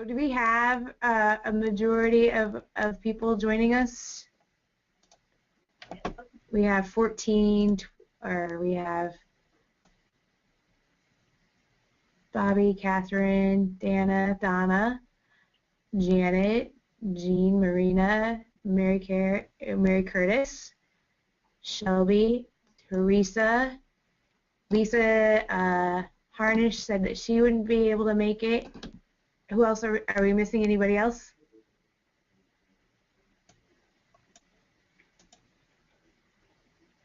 do we have a majority of people joining us? We have 14, or we have Bobby, Catherine, Dana, Donna, Janet, Jean, Marina, Mary Curtis, Shelby, Teresa, Lisa Harnish said that she wouldn't be able to make it. Who else are we missing? Anybody else?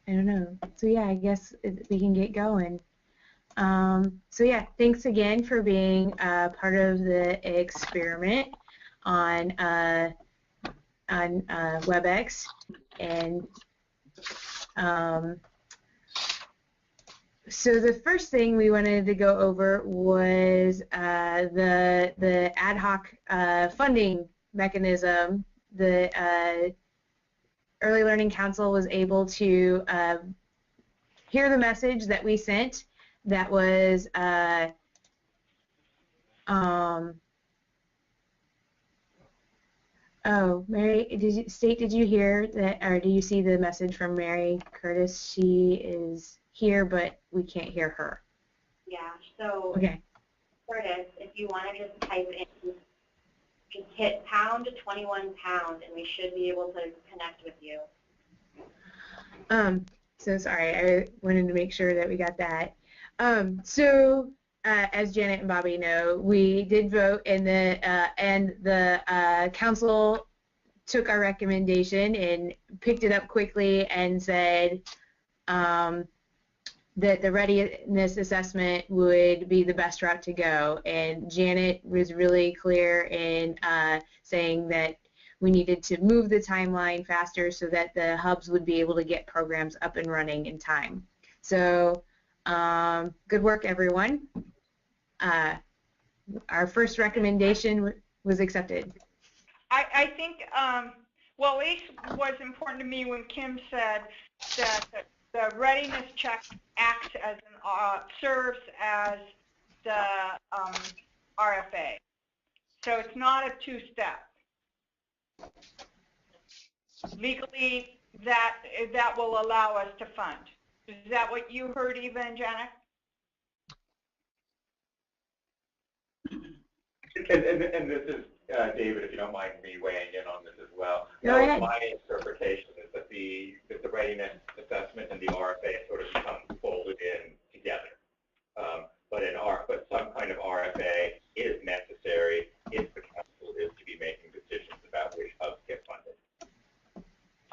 I don't know. So yeah, I guess we can get going. So yeah, thanks again for being part of the experiment on WebEx, and so the first thing we wanted to go over was the ad hoc funding mechanism. The Early Learning Council was able to hear the message that we sent. That was oh, Mary, did you hear that, or do you see the message from Mary Curtis? She is here, but we can't hear her. Yeah, so okay. Curtis, if you want to just type in, just hit pound 21 pound, and we should be able to connect with you. So sorry, I wanted to make sure that we got that. So as Janet and Bobby know, we did vote, and the council took our recommendation and picked it up quickly and said that the readiness assessment would be the best route to go. And Janet was really clear in saying that we needed to move the timeline faster so that the hubs would be able to get programs up and running in time. So good work, everyone. Our first recommendation was accepted. I think, well, at least was important to me when Kim said that the readiness check acts as serves as the RFA. So it's not a two-step. Legally, that will allow us to fund. Is that what you heard, Eva and Janet? And this is David, if you don't mind me weighing in on this as well. Go ahead. My interpretation is that the readiness assessment and the RFA sort of become folded in together. But some kind of RFA is necessary if the council is to be making decisions about which hubs get funded.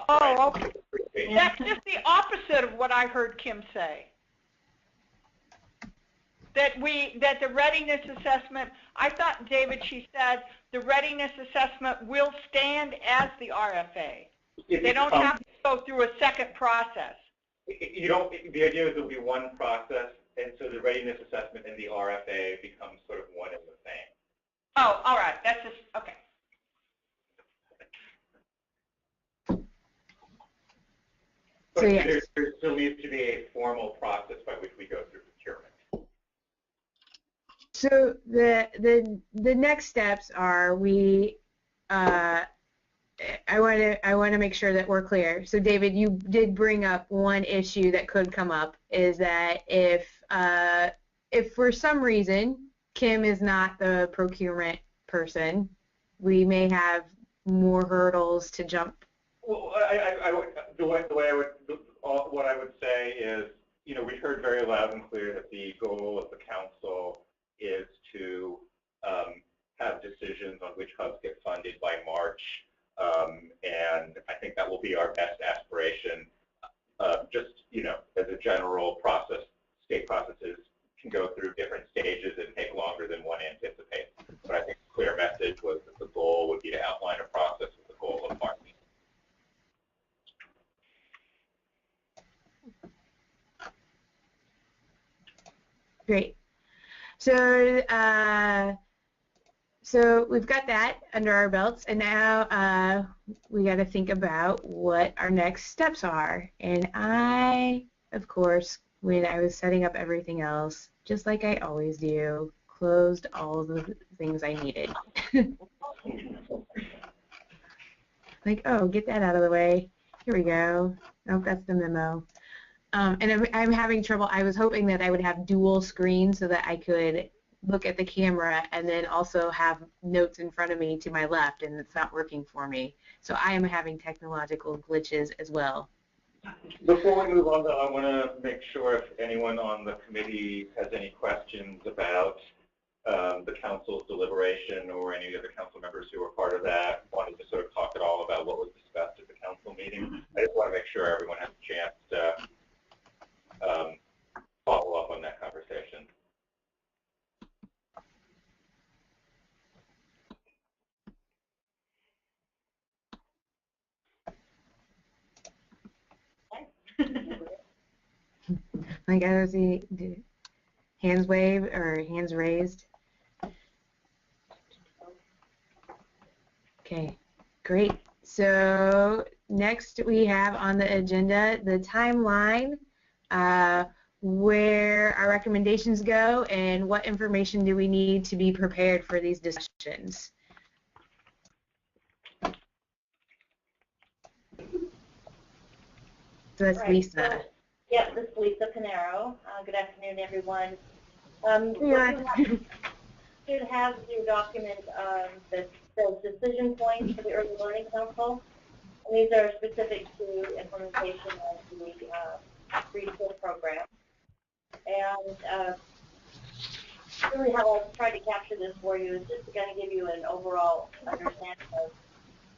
Oh, okay. That's just the opposite of what I heard Kim say. That the readiness assessment, I thought, David, she said the readiness assessment will stand as the RFA. They don't have to go through a second process. You don't. The idea is there'll be one process, and so the readiness assessment and the RFA become sort of one and the same. Oh, all right. That's just okay. But So, yes. there still needs to be a formal process by which we go through procurement. So the next steps are I want to make sure that we're clear. So David, you did bring up one issue that could come up, is that if for some reason Kim is not the procurement person, we may have more hurdles to jump. Well, what I would say is, we heard very loud and clear that the goal of the council is to have decisions on which hubs get funded by March, and I think that will be our best aspiration. Just as a general process, state processes can go through different stages and take longer than one anticipates. But I think the clear message was that the goal would be to outline a process with the goal of March. Great. So we've got that under our belts, and now we got to think about what our next steps are. And I, of course, when I was setting up everything else, just like I always do, closed all the things I needed. Like, oh, get that out of the way. Here we go. Oh, that's the memo. And I'm having trouble. I was hoping that I would have dual screen so that I could look at the camera and then also have notes in front of me to my left, and it's not working for me. So I am having technological glitches as well. Before we move on, though, I want to make sure if anyone on the committee has any questions about the council's deliberation, or any of the council members who were part of that wanted to sort of talk at all about what was discussed at the council meeting. I just want to make sure everyone has a chance to follow up on that conversation. Like, I don't see hands wave or hands raised. Okay, great. So next we have on the agenda the timeline, where our recommendations go and what information do we need to be prepared for these discussions. So that's Right. Lisa. Yeah, this is Lisa Pinero. Good afternoon, everyone. You should have your document that says decision points for the Early Learning Council. And these are specific to implementation of the Preschool program. And really how I'll try to capture this for you is just to kind of give you an overall understanding of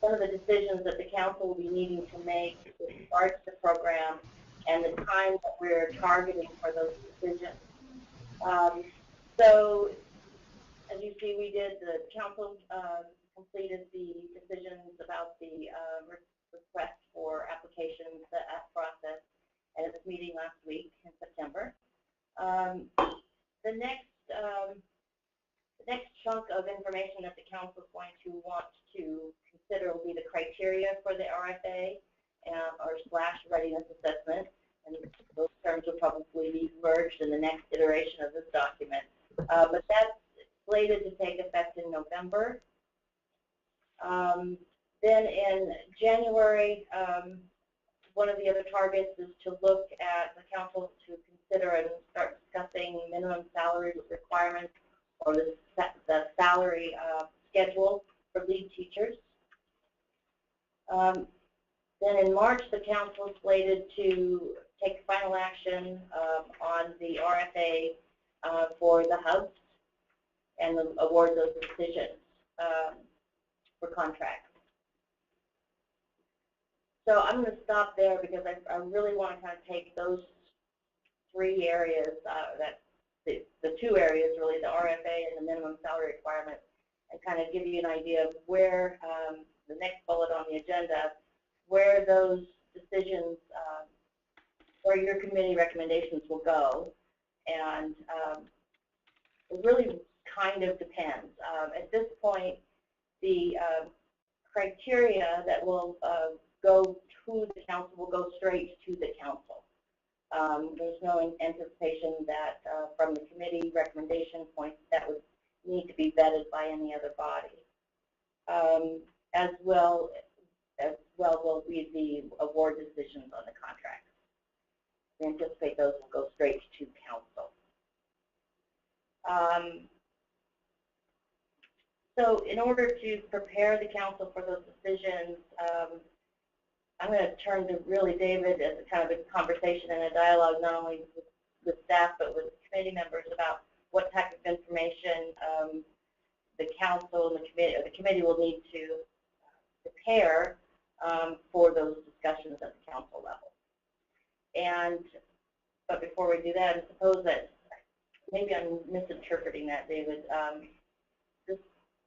some of the decisions that the council will be needing to make with regards to the program and the time that we're targeting for those decisions. So, as you see, the council completed the decisions about the request for applications, the process, at its meeting last week in September. The next chunk of information that the council is going to want to consider will be the criteria for the RFA or / readiness assessment, and those terms will probably be merged in the next iteration of this document. But that's slated to take effect in November. Then in January, one of the other targets is to look at the council to consider and start discussing minimum salary requirements or the salary schedule for lead teachers. Then in March, the council is slated to take final action on the RFA for the hubs and award those decisions for contracts. So I'm going to stop there because I really want to kind of take those three areas, the two areas really, the RFA and the minimum salary requirements, and kind of give you an idea of where the next bullet on the agenda, where those decisions, where your committee recommendations will go. And it really kind of depends. At this point, the criteria that will go to the council will go straight to the council. There's no anticipation that from the committee recommendation points that would need to be vetted by any other body. As well will be the award decisions on the contract. We anticipate those will go straight to council. So in order to prepare the council for those decisions, I'm going to turn to really David as a kind of a conversation and a dialogue, not only with staff but with committee members about what type of information the council and the committee will need to prepare for those discussions at the council level. But before we do that, I suppose that maybe I'm misinterpreting that, David. This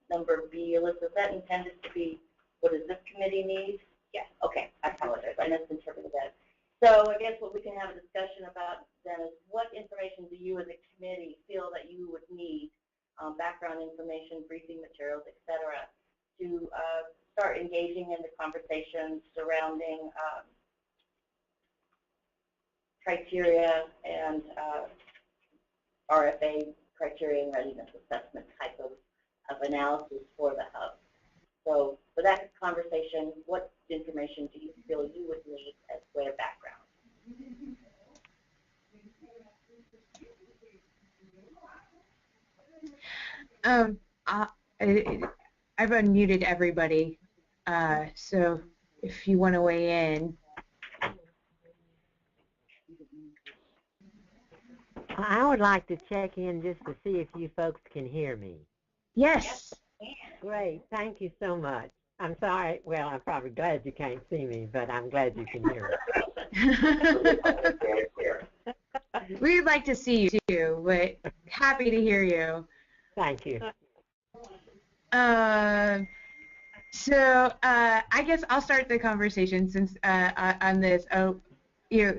number B, Alyssa, is that intended to be what does this committee need? Yes. Okay, I apologize. I misinterpreted that. So I guess what we can have a discussion about then is what information do you as a committee feel that you would need, background information, briefing materials, etc., to start engaging in the conversations surrounding criteria and RFA criteria and readiness assessment type of of analysis for the hub. So for that conversation, what information do you feel you would need as way of background? I've unmuted everybody, so if you want to weigh in. I would like to check in just to see if you folks can hear me. Yes. Great. Thank you so much. I'm sorry. Well, I'm probably glad you can't see me, but I'm glad you can hear me. We'd like to see you too, but happy to hear you. Thank you. So I guess I'll start the conversation since on this.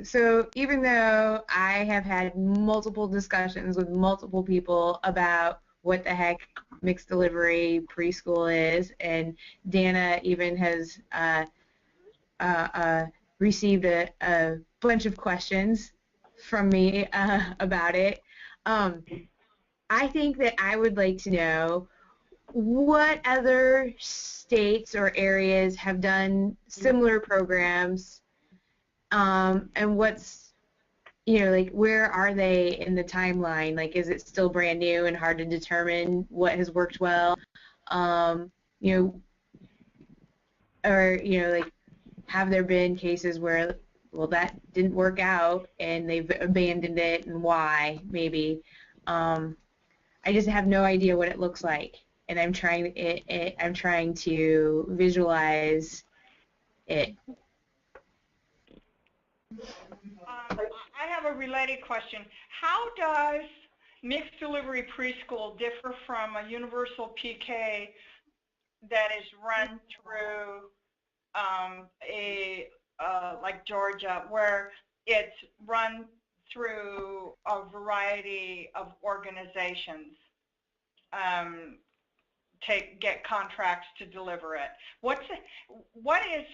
So even though I have had multiple discussions with multiple people about what the heck mixed delivery preschool is, and Dana even has received a bunch of questions from me about it, I think that I would like to know what other states or areas have done similar programs, and what's, like, where are they in the timeline? Like, is it still brand new and hard to determine what has worked well? Or, like, have there been cases where, well, that didn't work out and they've abandoned it, and why, maybe? I just have no idea what it looks like, and I'm trying to visualize it. I have a related question. How does mixed delivery preschool differ from a universal PK that is run through like Georgia, where it's run through a variety of organizations get contracts to deliver it? What is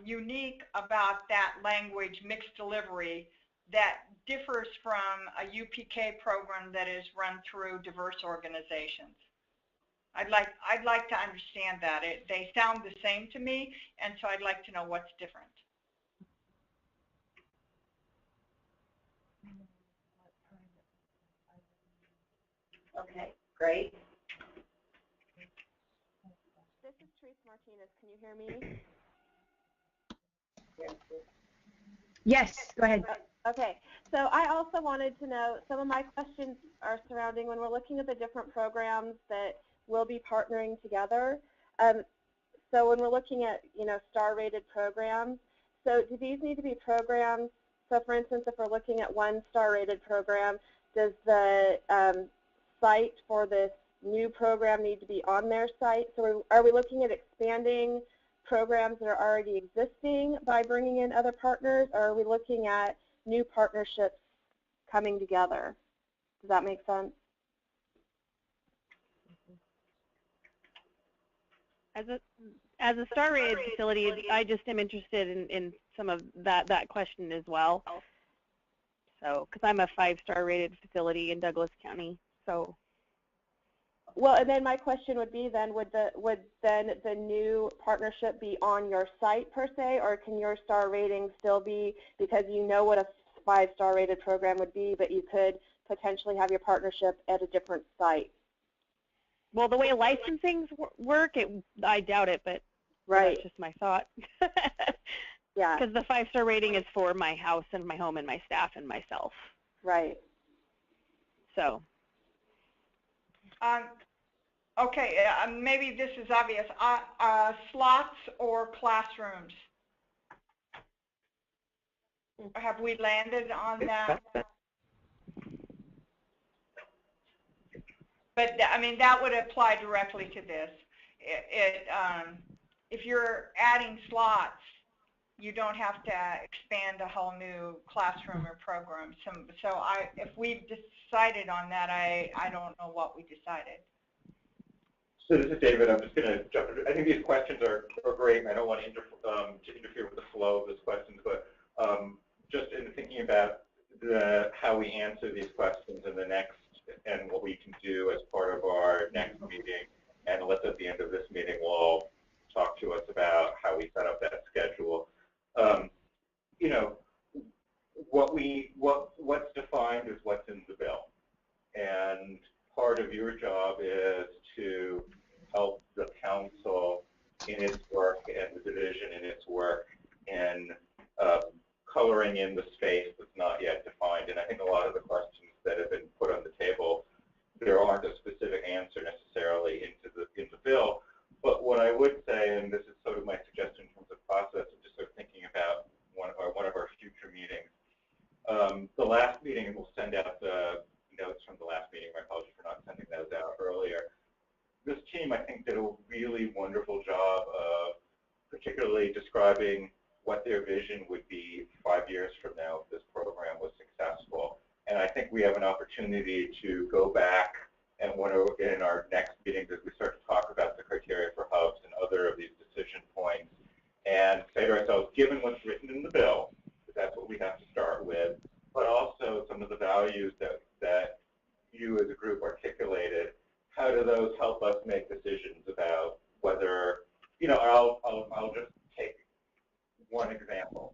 unique about that language, mixed delivery, that differs from a UPK program that is run through diverse organizations? I'd like to understand that. They sound the same to me, and so I'd like to know what's different. Okay, great. This is Teresa Martinez. Can you hear me? Yes, go ahead. Okay, so I also wanted to know, some of my questions are surrounding when we're looking at the different programs that will be partnering together. So when we're looking at, star-rated programs, so do these need to be programs? So for instance, if we're looking at one star-rated program, does the site for this new program need to be on their site? So are we looking at expanding programs that are already existing by bringing in other partners, or are we looking at new partnerships coming together? Does that make sense? As a star-rated facility, I just am interested in some of that question as well. So, because I'm a 5-star rated facility in Douglas County, so. Well, and then my question would be then, would then the new partnership be on your site per se, or can your star rating still be, because you know what a 5-star rated program would be, but you could potentially have your partnership at a different site? Well, the way licensings work, I doubt it, but right. That's just my thought. Yeah. Because the 5-star rating is for my house and my home and my staff and myself. Right. So. Okay, maybe this is obvious. Slots or classrooms? Have we landed on that? But I mean, that would apply directly to this. If you're adding slots, you don't have to expand a whole new classroom or program. So if we've decided on that, I don't know what we decided. So this is David. I'm just going to jump in. I think these questions are great, and I don't want to interfere with the flow of those questions, but just in thinking about how we answer these questions in the next, and what we can do as part of our next meeting, analysts at the end of this meeting will talk to us about how we set up that schedule. You know, what's defined is what's in the bill, and part of your job is to help the council in its work and the division in its work in coloring in the space that's not yet defined. And I think a lot of the questions that have been put on the table, there aren't a specific answer necessarily into the bill. But what I would say, and this is sort of my suggestion in terms of process, and just sort of thinking about one of our future meetings. The last meeting, and we'll send out the notes from the last meeting. My apologies for not sending those out earlier. This team, I think, did a really wonderful job of particularly describing what their vision would be 5 years from now if this program was successful. And I think we have an opportunity to go back and in our next meetings as we start to talk about the criteria for hubs and other of these decision points, and say to ourselves, given what's written in the bill, that's what we have to start with, but also some of the values that you as a group articulated, how do those help us make decisions about whether, I'll just take one example.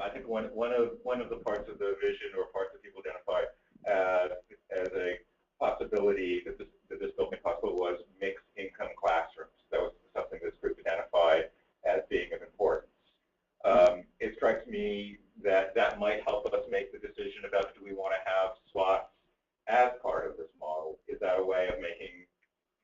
I think one of the parts of the vision, or parts that people identified as a possibility that this bill made possible, was mixed income classrooms. That was something this group identified as being of importance. It strikes me that that might help us make the decision about, do we want to have slots as part of this model? Is that a way of making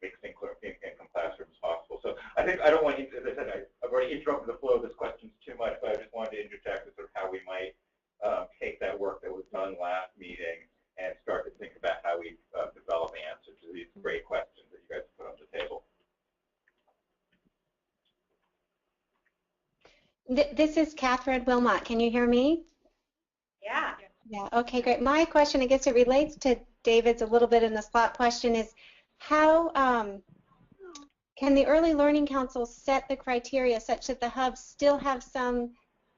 mixed income classrooms possible? So I think, I don't want to, as I said, I've already interrupted the flow of this questions too much, but I just wanted to interject with sort of how we might take that work that was done last meeting and start to think about how we develop answers to these great questions that you guys put on the table. This is Catherine Wilmot. Can you hear me? Yeah. Yeah, okay, great. My question, I guess it relates to David's a little bit in the slot question, is how can the Early Learning Council set the criteria such that the hubs still have some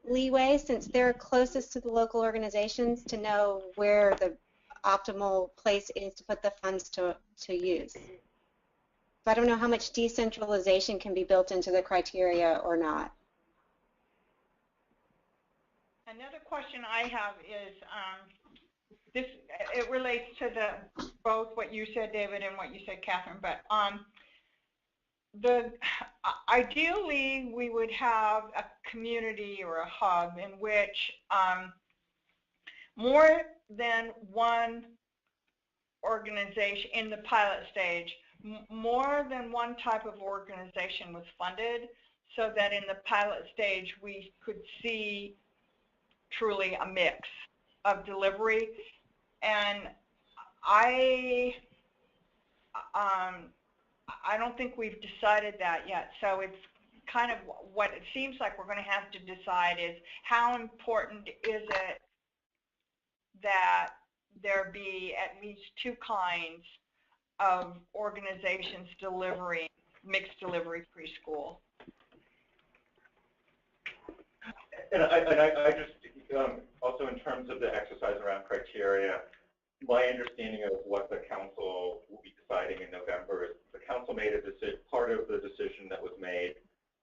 leeway, since they're closest to the local organizations, to know where the optimal place is to put the funds to use? So I don't know how much decentralization can be built into the criteria or not. Another question I have is, it relates to both what you said, David, and what you said, Catherine, but ideally we would have a community or a hub in which more than one organization in the pilot stage, more than one type of organization was funded, so that in the pilot stage we could see truly a mix of delivery. And I don't think we've decided that yet. So it's kind of what it seems like we're going to have to decide is, how important is it that there be at least two kinds of organizations delivering mixed delivery preschool? And I just, also in terms of the exercise around criteria, my understanding of what the council will be deciding in November is the council made a decision. Part of the decision that was made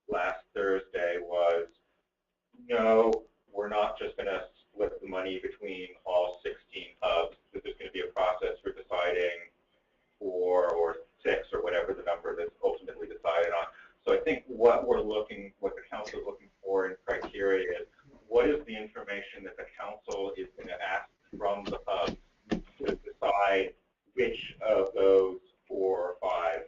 last Thursday was, no, we're not just going to split the money between all 16 hubs. There's going to be a process for deciding 4 or 6 or whatever the number that's ultimately decided on. So I think what the council is looking for in criteria is, what is the information that the council is going to ask from the hubs to decide which of those 4 or 5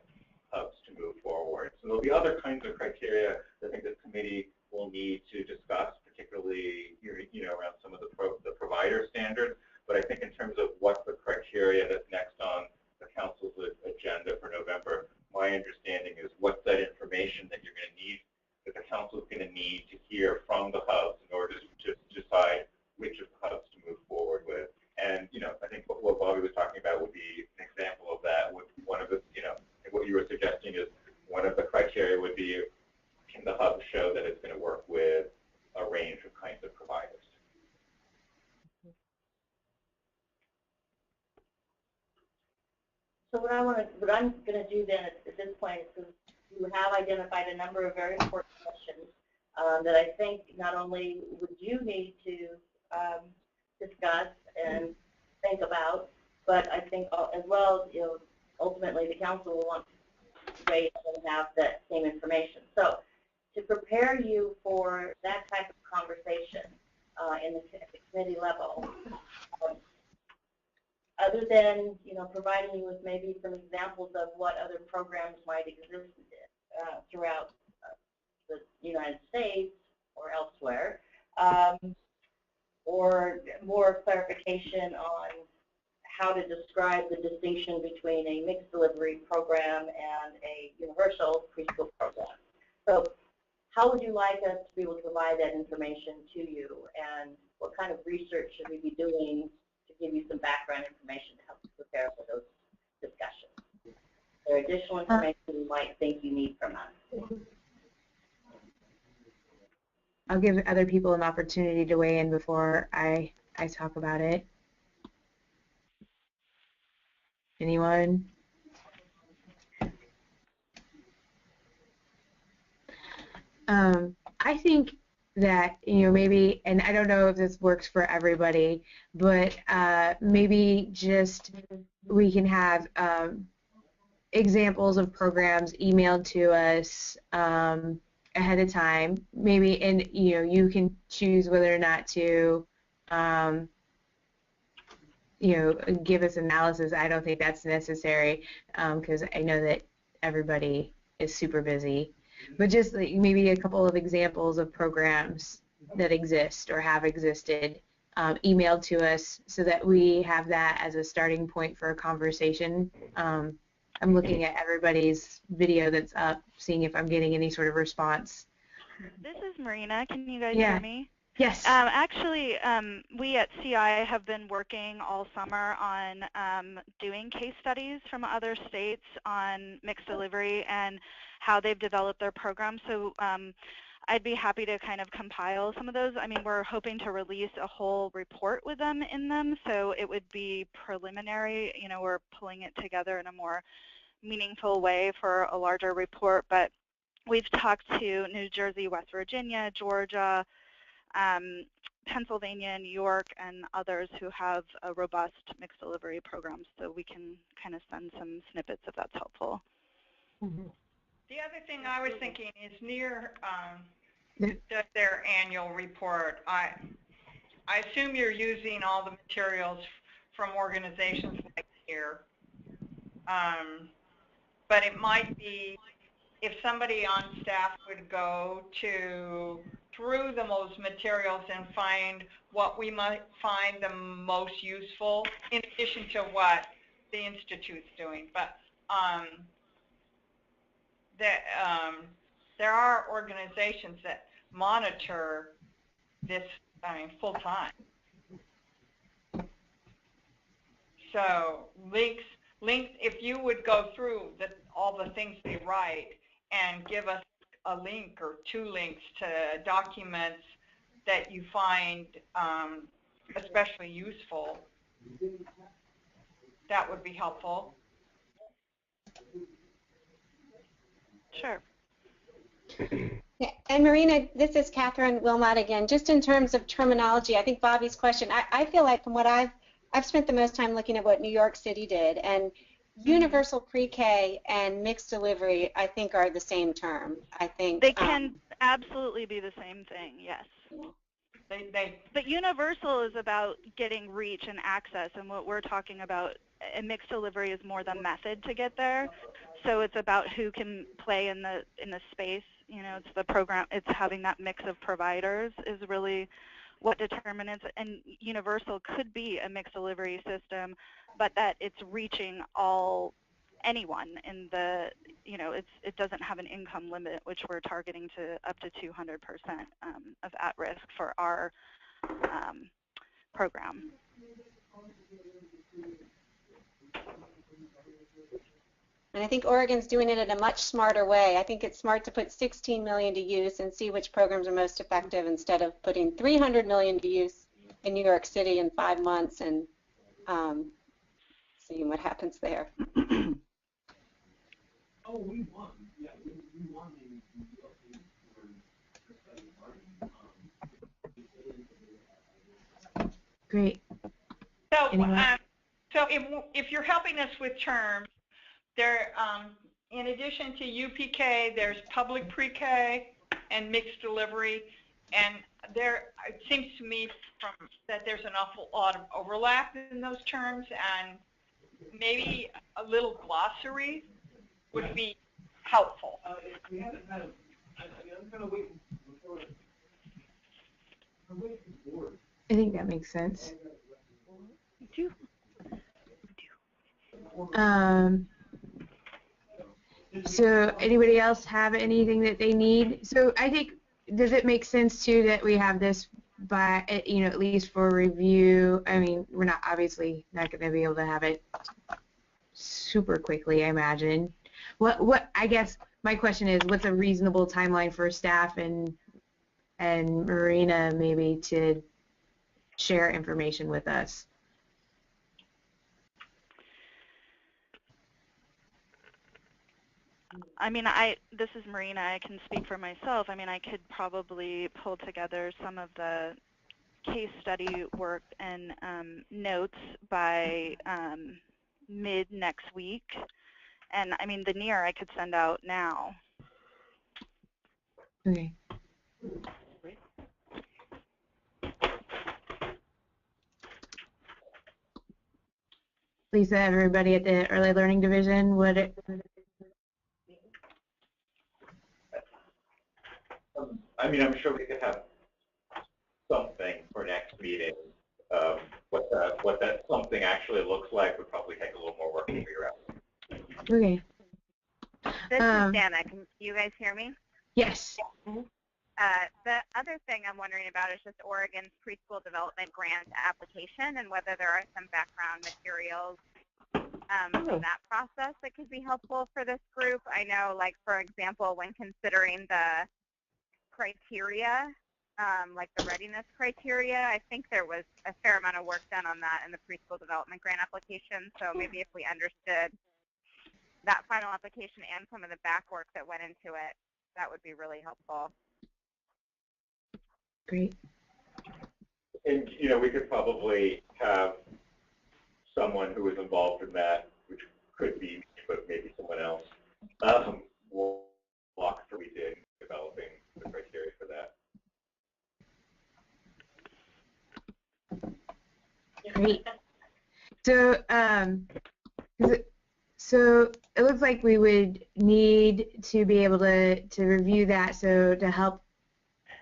hubs to move forward. So there'll be other kinds of criteria that I think this committee will need to discuss, particularly around some of the provider standards. But I think in terms of what the criteria that's next on the council's agenda for November, my understanding is what's that information that you're going to need, that the council is going to need to hear from the hubs in order to decide which of the hubs to move forward with. And I think what Bobby was talking about would be an example of that. With one of the, what you were suggesting is one of the criteria would be, can the hub show that it's going to work with a range of kinds of providers? So what I'm going to do then at this point points, because you have identified a number of very important questions that I think not only would you need to discuss and think about, but I think as well, ultimately the council will want to wait and have that same information. So to prepare you for that type of conversation at the committee level, other than providing you with maybe some examples of what other programs might exist throughout the United States or elsewhere, or more clarification on how to describe the distinction between a mixed delivery program and a universal preschool program. So how would you like us to be able to provide that information to you, and what kind of research should we be doing to give you some background information to help you prepare for those discussions? Is there additional information you might think you need from us? I'll give other people an opportunity to weigh in before I talk about it. Anyone? I think that, maybe, and I don't know if this works for everybody, but maybe just we can have examples of programs emailed to us ahead of time, maybe, and you can choose whether or not to give us analysis. I don't think that's necessary because I know that everybody is super busy. But just maybe a couple of examples of programs that exist or have existed emailed to us so that we have that as a starting point for a conversation. I'm looking at everybody's video that's up, seeing if I'm getting any sort of response. This is Marina. Can you guys Yeah. hear me? Yes. Actually, we at CI have been working all summer on doing case studies from other states on mixed delivery and how they've developed their programs. So I'd be happy to kind of compile some of those. I mean, we're hoping to release a whole report with them in them, so it would be preliminary. We're pulling it together in a more meaningful way for a larger report. But we've talked to New Jersey, West Virginia, Georgia, Pennsylvania, New York, and others who have a robust mixed delivery program, so we can kind of send some snippets if that's helpful. Mm-hmm. The other thing I was thinking is near their annual report, I assume you're using all the materials from organizations like here, but it might be if somebody on staff would go through those materials and find what we might find the most useful, in addition to what the Institute's doing. But there are organizations that monitor this, full time. So links, if you would go through all the things they write and give us a link or two links to documents that you find especially useful, that would be helpful. Sure. Yeah, and Marina, this is Catherine Wilmot again. Just in terms of terminology, I think Bobby's question, I feel like from what I've spent the most time looking at what New York City did, and universal pre-K and mixed delivery, I think, are the same term. I think they can absolutely be the same thing. Yes. But universal is about getting reach and access, and what we're talking about, and mixed delivery is more the method to get there. So it's about who can play in the space. It's the program. It's having that mix of providers is really what determines. And universal could be a mixed delivery system, but that it's reaching anyone in the. It doesn't have an income limit, which we're targeting to up to 200% of at-risk for our program. And I think Oregon's doing it in a much smarter way. I think it's smart to put $16 million to use and see which programs are most effective instead of putting $300 million to use in New York City in 5 months and seeing what happens there. Great. So, if you're helping us with terms, there, in addition to UPK, there's public pre-K and mixed delivery, and there, it seems to me that there's an awful lot of overlap in those terms, and maybe a little glossary would be helpful. I think that makes sense. So anybody else have anything that they need? So I think, does it make sense too that we have this by, at least for review? I mean, we're not obviously not going to be able to have it super quickly, I imagine. What I guess my question is, what's a reasonable timeline for staff and Marina maybe to share information with us? I mean, this is Marina. I can speak for myself. I mean, I could probably pull together some of the case study work and notes by mid next week. And I mean, the NEAR I could send out now. Okay. Lisa, everybody at the Early Learning Division, I mean, I'm sure we could have something for next meeting. What that something actually looks like would probably take a little more work to figure out. Okay. This is Dana. Can you guys hear me? Yes. The other thing I'm wondering about is just Oregon's preschool development grant application and whether there are some background materials from that process that could be helpful for this group. I know, like, for example, when considering the criteria, like the readiness criteria, I think there was a fair amount of work done on that in the preschool development grant application. So maybe if we understood that final application and some of the back work that went into it, that would be really helpful. Great. And, we could probably have someone who was involved in that, which could be, but maybe someone else, walk through developing the criteria for that. Great. So it looks like we would need to be able to review that, so to help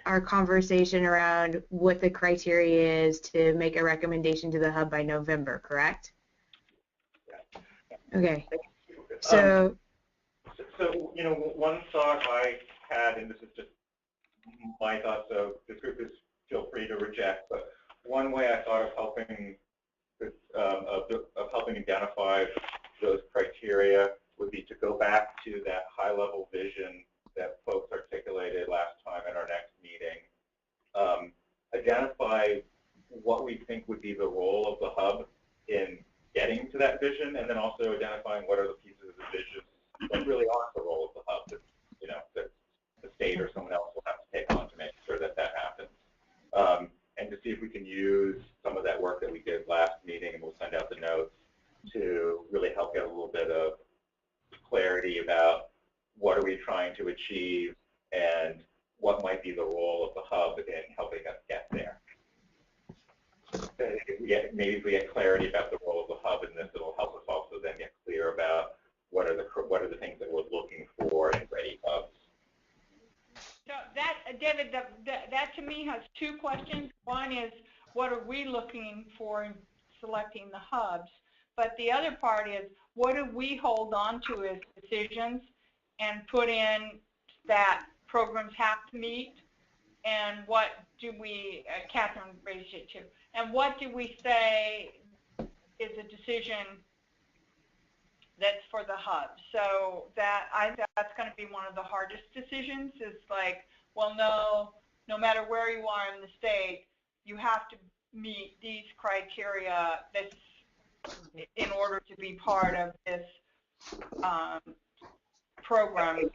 our conversation around what the criteria is to make a recommendation to the hub by November, correct? Okay. So, one thought I had, and this is just my thought, so this group is feel free to reject, but one way I thought of helping identify those criteria would be to go back to that high-level vision that folks articulated last time at our next meeting. Identify what we think would be the role of the hub in getting to that vision, and then also identifying what are the pieces of the vision that really aren't the role of the hub that, that the state or someone else will have to take on to make sure that that happens. And to see if we can use some of that work that we did last meeting, and we'll send out the notes, to really help get a little bit of clarity about what are we trying to achieve and what might be the role of the hub in helping us get there. Maybe if we get clarity about the role of the hub in this, it'll help us also then get clear about what are the things that we're looking for in ready hubs. So David, that to me has two questions. One is, what are we looking for in selecting the hubs? But the other part is, what do we hold on to as decisions and put in that programs have to meet? And what do we, Catherine raised it too, and what do we say is a decision that's for the hub? So that's going to be one of the hardest decisions, is like, well, no matter where you are in the state, you have to meet these criteria in order to be part of this programs.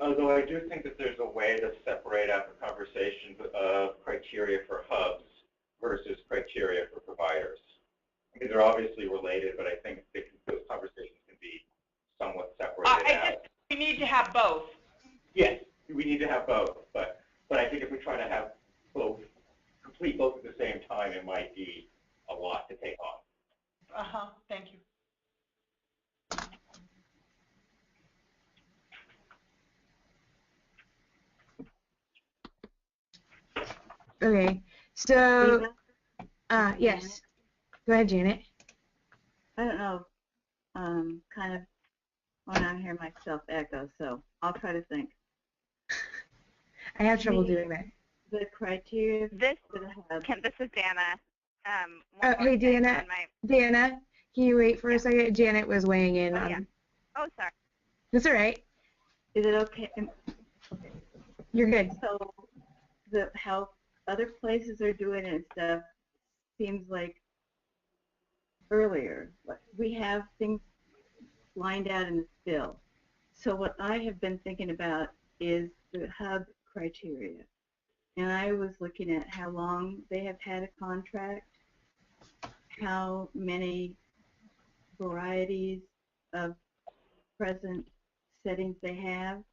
Although I do think that there's a way to separate out the conversations of criteria for hubs versus criteria for providers. I mean, they're obviously related, but I think those conversations can be somewhat separated out. We need to have both. Yes, we need to have both, but I think if we try to have both, complete both at the same time, it might be a lot to take on. Thank you. Okay, so, yes. Go ahead, Janet. I don't know, kind of when I hear myself echo, so I'll try to think. I have trouble doing that. The criteria. This is Dana. Oh, hey, Dana. Dana, can you wait for a second? Janet was weighing in on. Yeah. Oh, sorry. That's all right. Is it okay? You're good. So, how other places are doing it and stuff seems like earlier. We have things lined out in the bill. So what I have been thinking about is the hub criteria. And I was looking at how long they have had a contract, how many varieties of present settings they have.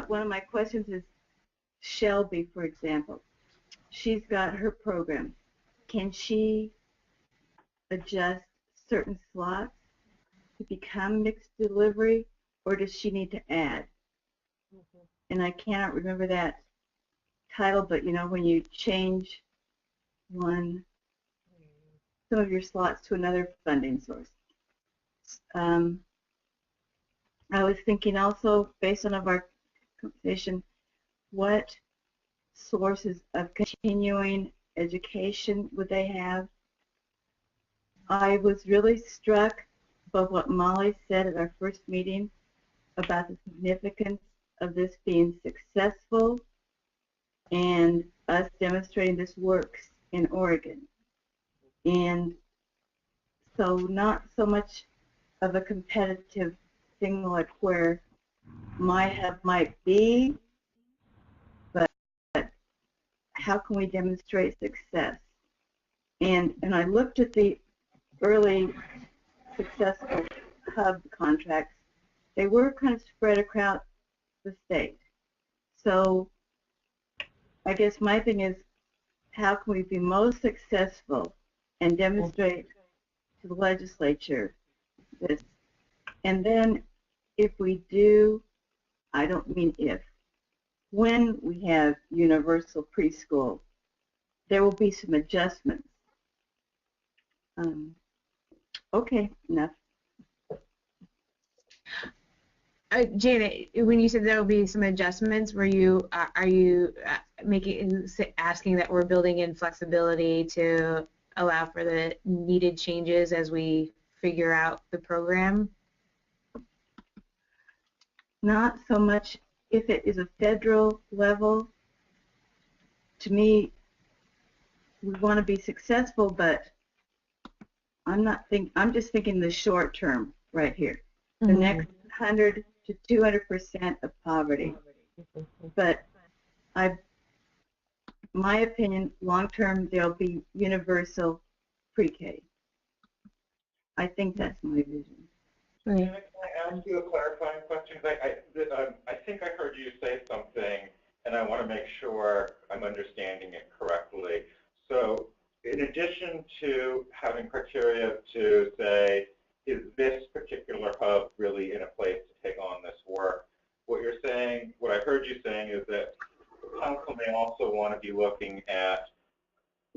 One of my questions is Shelby, for example. She's got her program. Can she adjust certain slots to become mixed delivery, or does she need to add? And I cannot remember that title, but you know, when you change some of your slots to another funding source. I was thinking also, based on our conversation, what sources of continuing education would they have? I was really struck by what Molly said at our first meeting about the significance of this being successful and us demonstrating this works in Oregon. And so not so much of a competitive thing like where my hub might be, but how can we demonstrate success? And I looked at the early successful hub contracts. They were kind of spread across the state. So I guess my thing is, how can we be most successful and demonstrate to the legislature this? And then if we do, I don't mean if, when we have universal preschool, there will be some adjustments. Okay, enough. Janet, when you said there will be some adjustments, are you asking that we're building in flexibility to allow for the needed changes as we figure out the program? Not so much if it is a federal level. To me, we want to be successful, but I'm just thinking the short term right here. The next 100 to 200% of poverty. But my opinion, long term, there'll be universal pre-K. I think that's my vision. Can I ask you a clarifying question? I think I heard you say something, and I want to make sure I'm understanding it correctly. So in addition to having criteria to say, is this particular hub really in a place to take on this work, what you're saying, what I heard you saying is that the council may also want to be looking at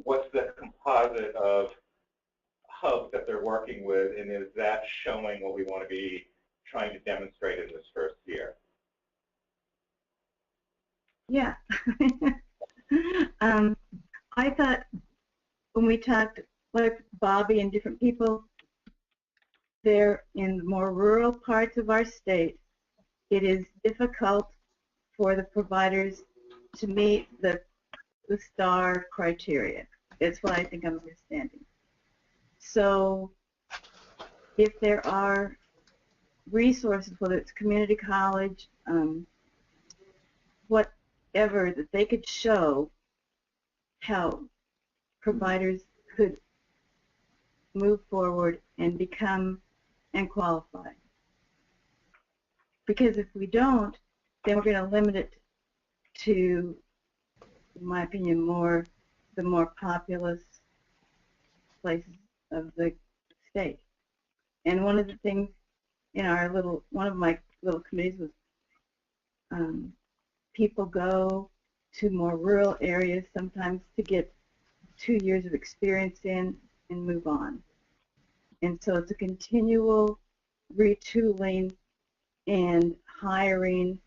what's the composite of hubs that they're working with, and is that showing what we want to be trying to demonstrate in this first year? Yeah. I thought when we talked, like Bobby and different people, there in the more rural parts of our state, it is difficult for the providers to meet the STAR criteria. That's what I think I'm understanding. So if there are resources, whether it's community college, whatever, that they could show how providers could move forward and become and qualify. Because if we don't, then we're going to limit it to, in my opinion, the more populous places of the state. And one of the things in one of my little committees was people go to more rural areas sometimes to get 2 years of experience in and move on. And so it's a continual retooling and hiring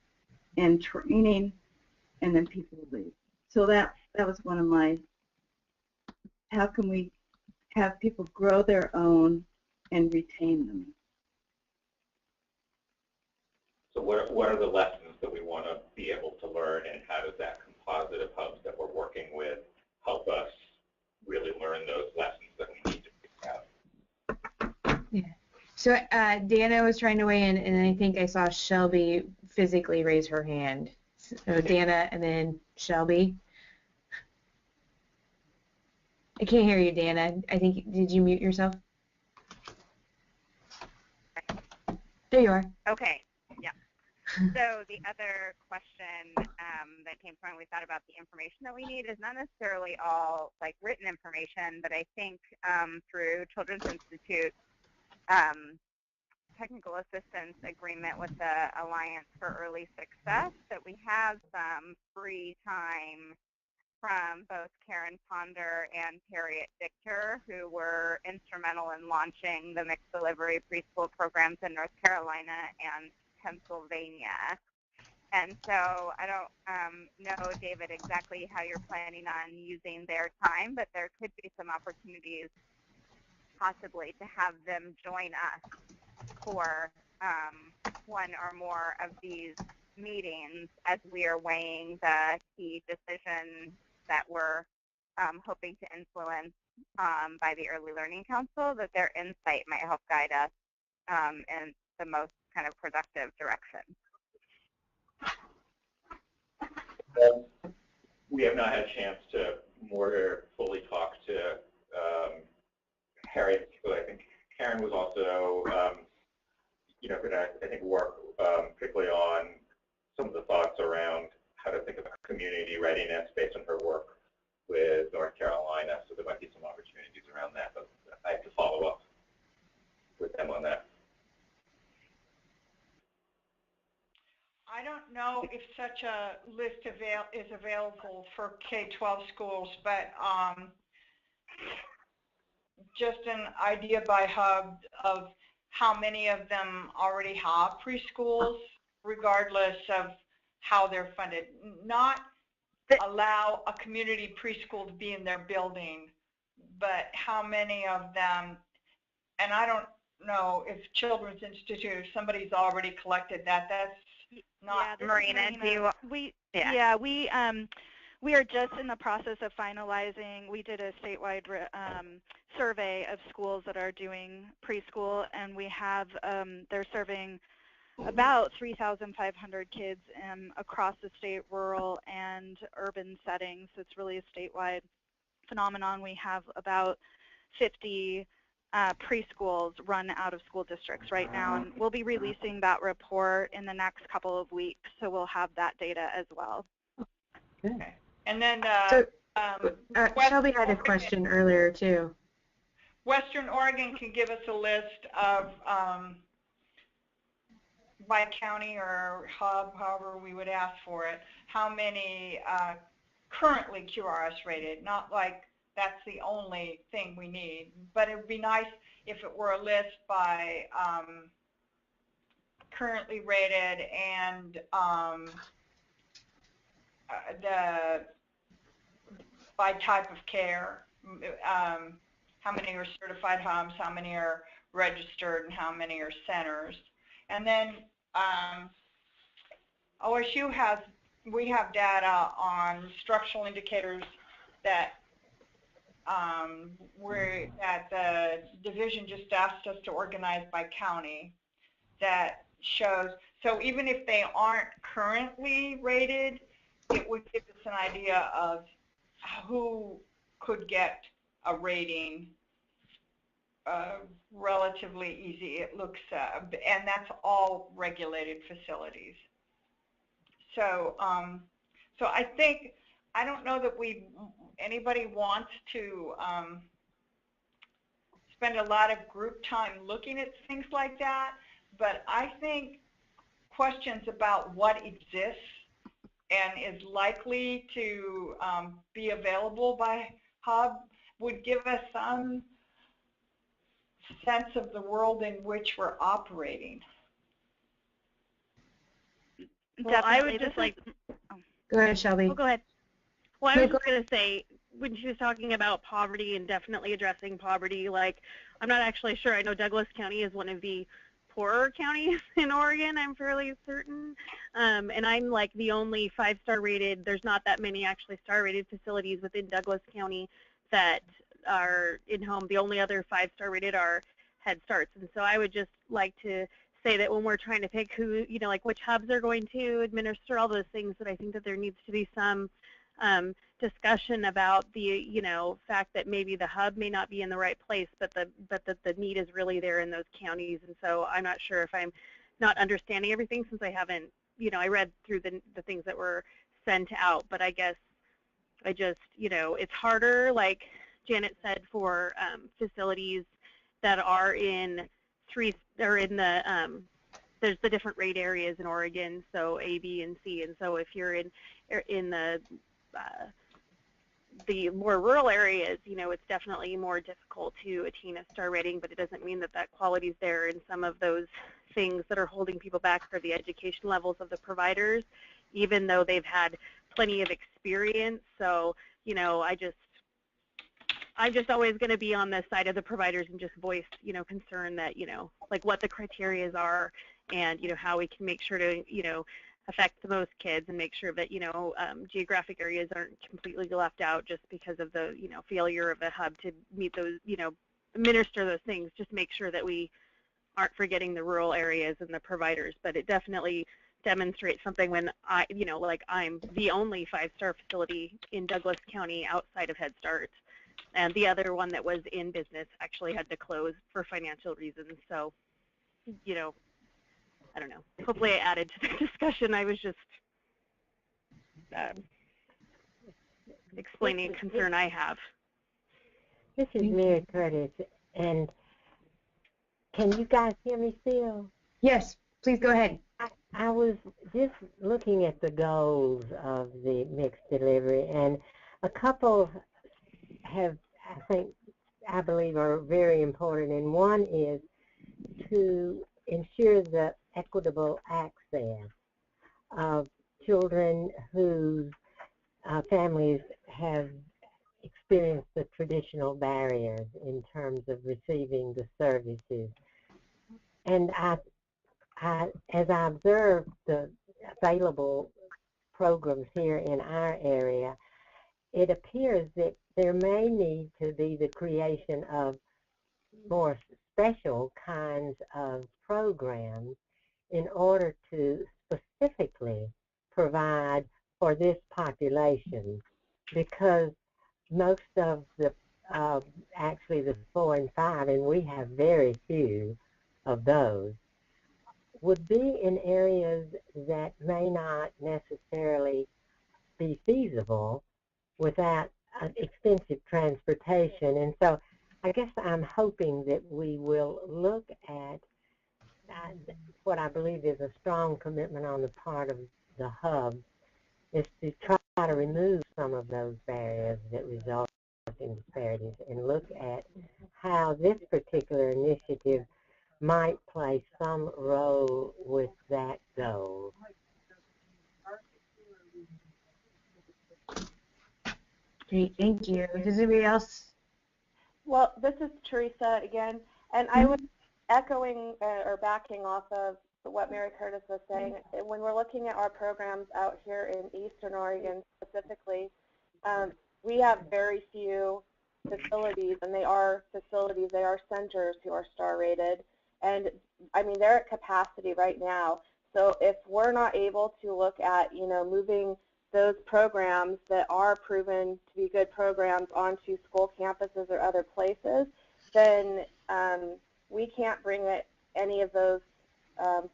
and training, and then people leave. So that was one of my, how can we have people grow their own and retain them? So what are the lessons that we want to be able to learn, and how does that composite of hubs that we're working with help us really learn those lessons that we need to pick out? Yeah. So Dana was trying to weigh in, and I think I saw Shelby physically raise her hand. So Dana and then Shelby. I can't hear you, Dana. I think, did you mute yourself? There you are. Okay, yeah. So the other question that came from when we thought about the information that we need is not necessarily all like written information, but I think through Children's Institute technical assistance agreement with the Alliance for Early Success, that we have some free time from both Karen Ponder and Harriet Victor, who were instrumental in launching the mixed delivery preschool programs in North Carolina and Pennsylvania. And so I don't know, David, exactly how you're planning on using their time, but there could be some opportunities possibly to have them join us for one or more of these meetings as we are weighing the key decisions that we're hoping to influence by the Early Learning Council, that their insight might help guide us in the most kind of productive direction. We have not had a chance to more fully talk to Harriet, but I think Karen was also, going to, I think, work particularly on some of the thoughts around how to think about community readiness based on her work with North Carolina. So there might be some opportunities around that, but I have to follow up with them on that. I don't know if such a list is available for K-12 schools, but just an idea by hub of how many of them already have preschools, regardless of how they're funded. Not allow a community preschool to be in their building, but how many of them, and I don't know if Children's Institute, if somebody's already collected that, that's not. Yeah, Marina, do you? We are just in the process of finalizing. We did a statewide survey of schools that are doing preschool, and we have they're serving about 3,500 kids across the state, rural and urban settings. So it's really a statewide phenomenon. We have about 50 preschools run out of school districts right now, and we'll be releasing that report in the next couple of weeks, so we'll have that data as well. Okay. And then Shelby had a question earlier too. Western Oregon can give us a list of by county or hub, however we would ask for it, how many currently QRS rated, not like that's the only thing we need, but it would be nice if it were a list by currently rated and by type of care, how many are certified hubs, how many are registered, and how many are centers. And then OSU we have data on structural indicators that that the division just asked us to organize by county. that shows, so even if they aren't currently rated, it would give us an idea of who could get a rating relatively easy. It looks, and that's all regulated facilities. So, so I think, I don't know that anybody wants to spend a lot of group time looking at things like that, but I think questions about what exists and is likely to be available by Hub would give us some sense of the world in which we're operating. Well, I would just like. Go ahead, Shelby. Oh, go ahead. Well, I was just going to say, when she was talking about poverty and definitely addressing poverty, like, I'm not actually sure. I know Douglas County is one of the poorer counties in Oregon, I'm fairly certain. And I'm like the only 5-star rated, there's not that many actually star rated facilities within Douglas County that are in-home. The only other 5-star rated are Head Starts. And so I would just like to say that when we're trying to pick who, you know, like which hubs are going to administer all those things, that I think that there needs to be some discussion about the, you know, fact that maybe the hub may not be in the right place, but the need is really there in those counties. And so I'm not sure if I'm not understanding everything, since I haven't, you know, I read through the things that were sent out, but I guess I just, you know, it's harder, like Janet said, for facilities that are in there's the different rate areas in Oregon, so A, B, and C. And so if you're in the more rural areas, you know, it's definitely more difficult to attain a star rating, but it doesn't mean that that quality is there. And some of those things that are holding people back are the education levels of the providers, even though they've had plenty of experience. So, you know, I'm just always going to be on the side of the providers and just voice, you know, concern that, you know, like what the criteria are and, you know, how we can make sure to, you know, affect the most kids and make sure that, you know, geographic areas aren't completely left out just because of the, you know, failure of the hub to meet those, you know, administer those things. Just make sure that we aren't forgetting the rural areas and the providers. But it definitely demonstrates something when I, you know, like I'm the only 5-star facility in Douglas County outside of Head Start. And the other one that was in business actually had to close for financial reasons. So, you know, I don't know. Hopefully I added to the discussion. I was just explaining a concern I have. This is Mary Curtis, and can you guys hear me still? Yes, please go ahead. I was just looking at the goals of the mixed delivery, and a couple I believe are very important, and one is to ensure the equitable access of children whose families have experienced the traditional barriers in terms of receiving the services. And as I observe the available programs here in our area, it appears that there may need to be the creation of more special kinds of programs in order to specifically provide for this population, because most of the actually the 4 and 5, and we have very few of those, would be in areas that may not necessarily be feasible without expensive transportation. And so I guess I'm hoping that we will look at what I believe is a strong commitment on the part of the hub, is to try to remove some of those barriers that result in disparities and look at how this particular initiative might play some role with that goal. Great, thank you. Does anybody else? Well, this is Teresa again, and I was echoing or backing off of what Mary Curtis was saying. When we're looking at our programs out here in Eastern Oregon specifically, we have very few facilities, and they are facilities, they are centers who are star rated. And I mean, they're at capacity right now. So if we're not able to look at, moving those programs that are proven to be good programs onto school campuses or other places, then we can't bring any of those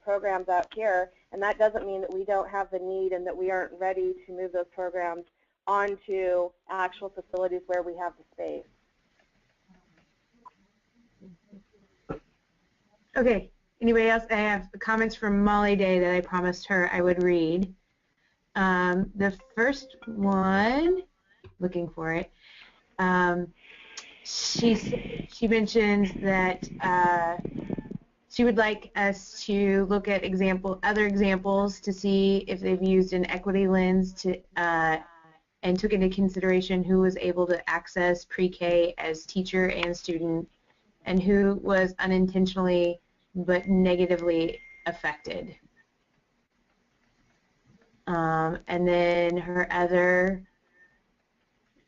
programs out here. And that doesn't mean that we don't have the need and that we aren't ready to move those programs onto actual facilities where we have the space. Okay. Anybody else? I have comments from Molly Day that I promised her I would read. The first one, looking for it, she mentions that she would like us to look at other examples to see if they've used an equity lens and took into consideration who was able to access pre-K as teacher and student and who was unintentionally but negatively affected. And then her other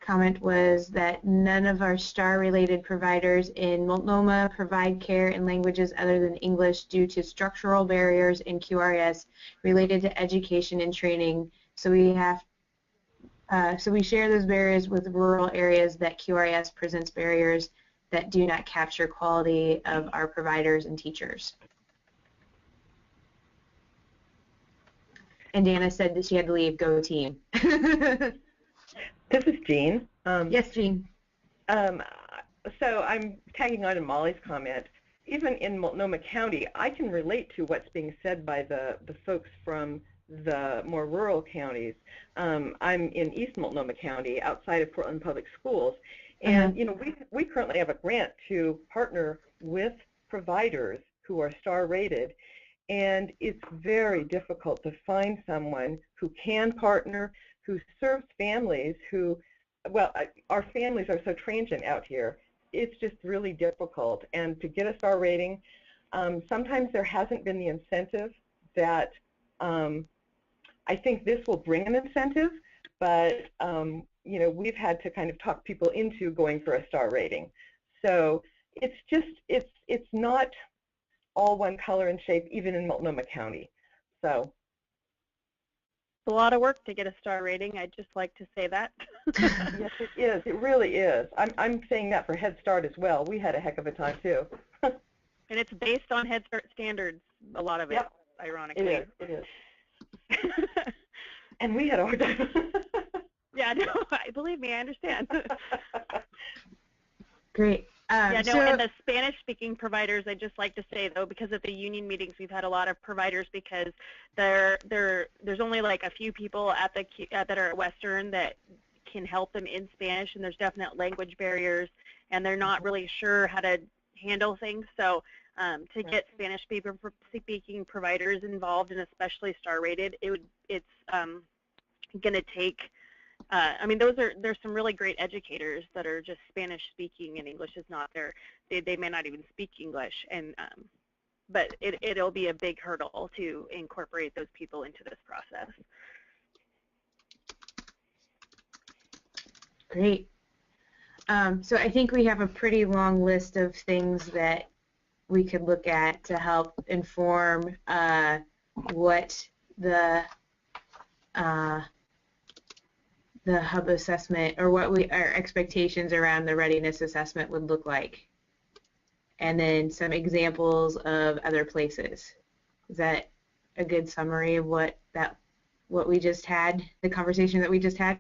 comment was that none of our STAR-related providers in Multnomah provide care in languages other than English due to structural barriers in QRS related to education and training. So we share those barriers with rural areas that QRS presents barriers that do not capture quality of our providers and teachers. And Dana said that she had to leave. Go team. This is Jean. Yes, Jean. So I'm tagging on to Molly's comment. Even in Multnomah County, I can relate to what's being said by the folks from the more rural counties. I'm in East Multnomah County, outside of Portland Public Schools, and we currently have a grant to partner with providers who are STAR rated, and it's very difficult to find someone who can partner, who serves families who, well, our families are so transient out here. It's just really difficult. And to get a STAR rating, sometimes there hasn't been the incentive that I think this will bring an incentive, but we've had to kind of talk people into going for a STAR rating. So it's just, it's not all one color and shape, even in Multnomah County. So it's a lot of work to get a STAR rating. I'd just like to say that. Yes, it is. It really is. I'm saying that for Head Start as well. We had a heck of a time too. And it's based on Head Start standards, a lot of it, yep. Ironically. It is. And we had a hard time. Yeah, no, believe me, I understand. Great. And the Spanish-speaking providers, I'd just like to say, though, because at the union meetings, we've had a lot of providers because there's only like a few people at that are at Western that can help them in Spanish, and there's definite language barriers, and they're not really sure how to handle things. So to get Spanish-speaking providers involved, and especially STAR-rated, it's going to take. I mean, there's some really great educators that are just Spanish speaking and English is not there. They may not even speak English, and but it'll be a big hurdle to incorporate those people into this process. Great. So I think we have a pretty long list of things that we could look at to help inform what the hub assessment, or what our expectations around the readiness assessment would look like, and then some examples of other places. Is that a good summary of what we just had, the conversation that we just had?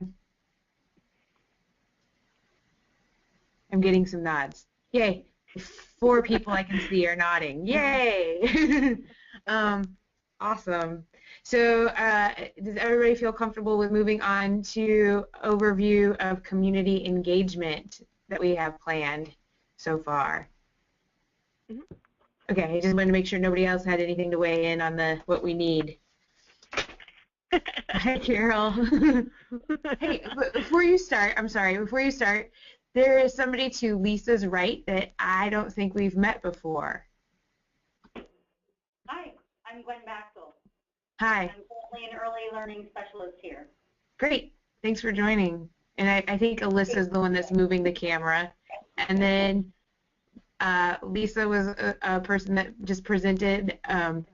I'm getting some nods. Yay! 4 people I can see are nodding. Yay! Awesome. So does everybody feel comfortable with moving on to overview of community engagement that we have planned so far? Mm-hmm. Okay, I just wanted to make sure nobody else had anything to weigh in on what we need. Hi, Carol. Hey, before you start, there is somebody to Lisa's right that I don't think we've met before. Hi, I'm Gwen Maxwell. Hi. I'm currently an early learning specialist here. Great. Thanks for joining. And I think Alyssa's the one that's moving the camera. And then Lisa was a person that just presented,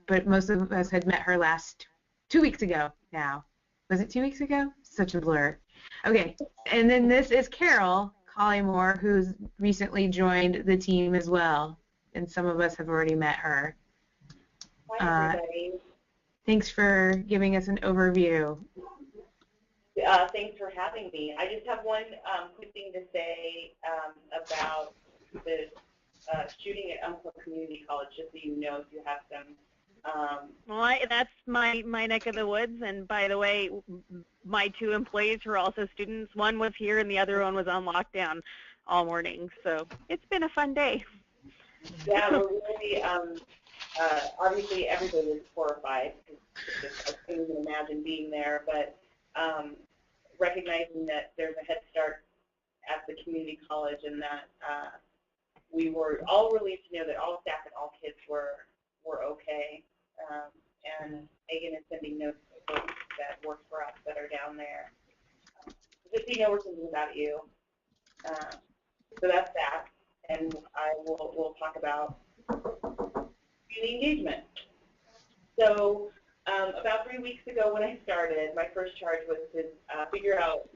but most of us had met her 2 weeks ago now. Was it 2 weeks ago? Such a blur. Okay, and then this is Carol Collymore, who's recently joined the team as well, and some of us have already met her. Hi, everybody. Thanks for giving us an overview. Thanks for having me. I just have one quick thing to say about the shooting at Umpqua Community College, just so you know, if you have some. Well, that's my neck of the woods, and by the way, my 2 employees who are also students, one was here and the other one was on lockdown all morning, so it's been a fun day. Yeah, we're really, obviously everybody is horrified, I can't even imagine being there, but recognizing that there's a head start at the community college and that we were all relieved to know that all staff and all kids were okay. And Megan is sending notes to folks that work for us that are down there. Just so you know, we're thinking about you. So that's that. And we'll talk about community engagement. So about 3 weeks ago when I started, my first charge was to figure out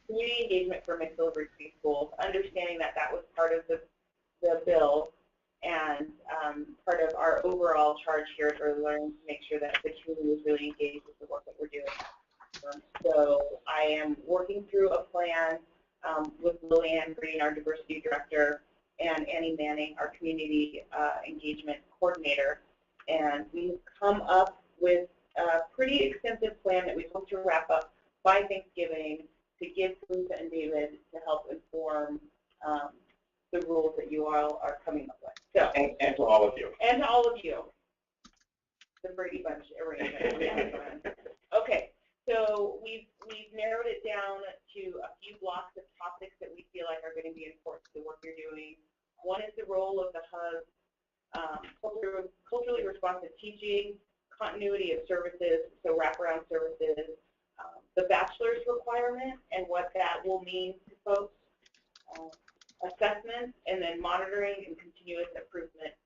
community engagement for mixed delivery preschool, understanding that that was part of the bill and part of our overall charge here at Early Learning to make sure that the community is really engaged with the work that we're doing. So I am working through a plan with Lillian Green, our diversity director, and Annie Manning, our community engagement coordinator. And we've come up with a pretty extensive plan that we hope to wrap up by Thanksgiving to give Lisa and David to help inform the rules that you all are coming up with. So, and to all of you. And to all of you. The Brady Bunch arrangement. Okay, so we've narrowed it down to a few blocks of topics that we feel like are going to be important to the work you're doing. One is the role of the hub, culturally responsive teaching, continuity of services, so wraparound services, the bachelor's requirement and what that will mean to folks, assessments, and then monitoring and continuous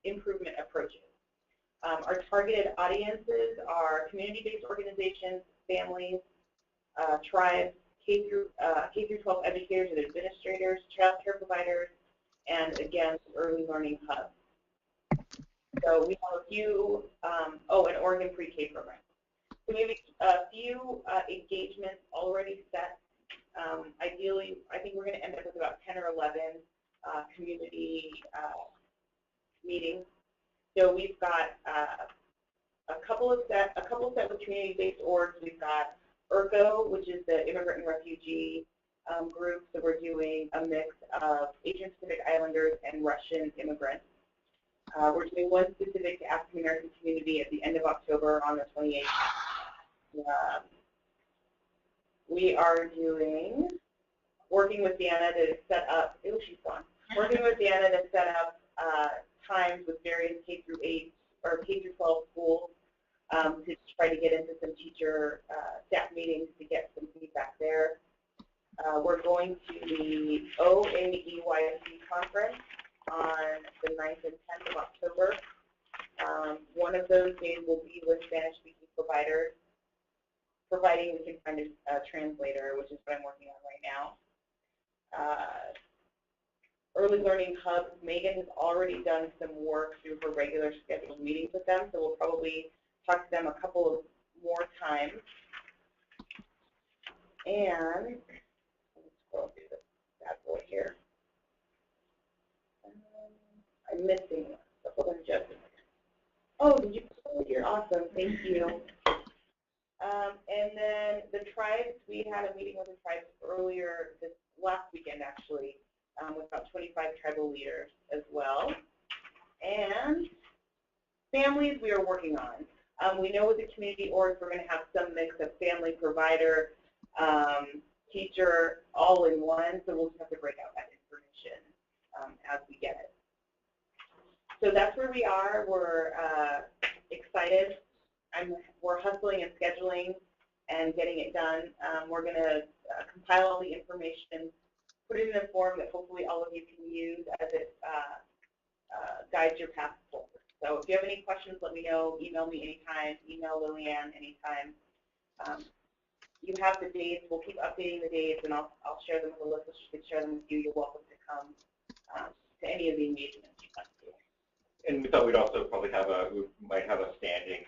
improvement approaches. Our targeted audiences are community-based organizations, families, tribes, K through 12 educators and administrators, child care providers, and again, early learning hubs. So we have a few, an Oregon pre-K program. So we have a few engagements already set. Ideally, I think we're going to end up with about 10 or 11 community meetings. So we've got a couple set with community-based orgs. We've got IRCO, which is the Immigrant and Refugee group. So we're doing a mix of Asian Pacific Islanders and Russian immigrants. We're doing one specific to African American community at the end of October on the 28th. We are working with Deanna to set up, she's gone. Working with Deanna to set up times with various K through 8 or K through 12 schools to try to get into some teacher staff meetings to get some feedback there. We're going to the OAEYC conference on the 9th and 10th of October. One of those days will be with Spanish-speaking providers, providing we can find a translator, which is what I'm working on right now. Early Learning Hub, Megan has already done some work through her regular scheduled meetings with them, so we'll probably talk to them a couple of more times. And let's scroll through this bad boy here. I'm missing one. So hold on just a second. Oh, did you put it here? Awesome. Thank you. And then the tribes, we had a meeting with the tribes earlier this last weekend, actually, with about 25 tribal leaders as well. And families we are working on. We know with the community orgs we're going to have some mix of family, provider, teacher, all in one, so we'll just have to break out that information as we get it. So that's where we are. We're excited. We're hustling and scheduling and getting it done. We're going to compile all the information, put it in a form that hopefully all of you can use as it guides your path forward. So if you have any questions, let me know. Email me anytime. Email Lillian anytime. You have the dates. We'll keep updating the dates, and I'll share them with Alyssa. She can share them with you. You're welcome to come to any of the engagements you'd like to. And we thought we'd also probably we might have a standing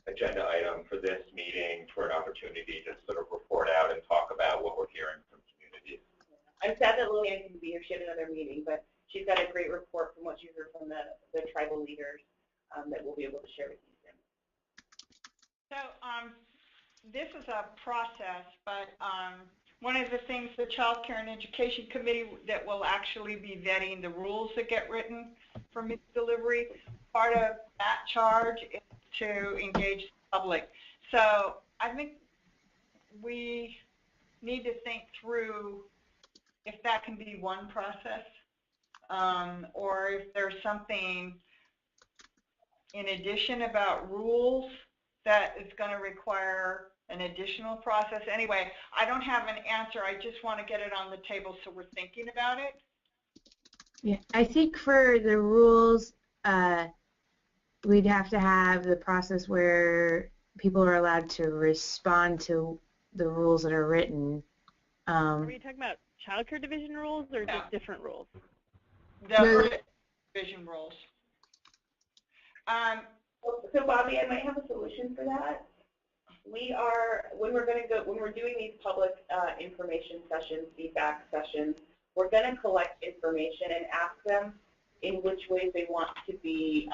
agenda item for this meeting for an opportunity to sort of report out and talk about what we're hearing from communities. I'm sad that Lillian couldn't be here. She had another meeting, but she's got a great report from what you heard from the tribal leaders that we'll be able to share with you soon. So this is a process, but one of the things the Child Care and Education Committee that will actually be vetting the rules that get written for mixed delivery, part of that charge is to engage the public. So I think we need to think through if that can be one process, or if there's something in addition about rules that is going to require an additional process. Anyway, I don't have an answer. I just want to get it on the table so we're thinking about it. Yeah, I think for the rules, we'd have to have the process where people are allowed to respond to the rules that are written. Are we talking about child care division rules or just different rules? The division rules. So Bobby, I might have a solution for that. We are, when we're doing these public information sessions, feedback sessions, we're going to collect information and ask them in which ways they want to be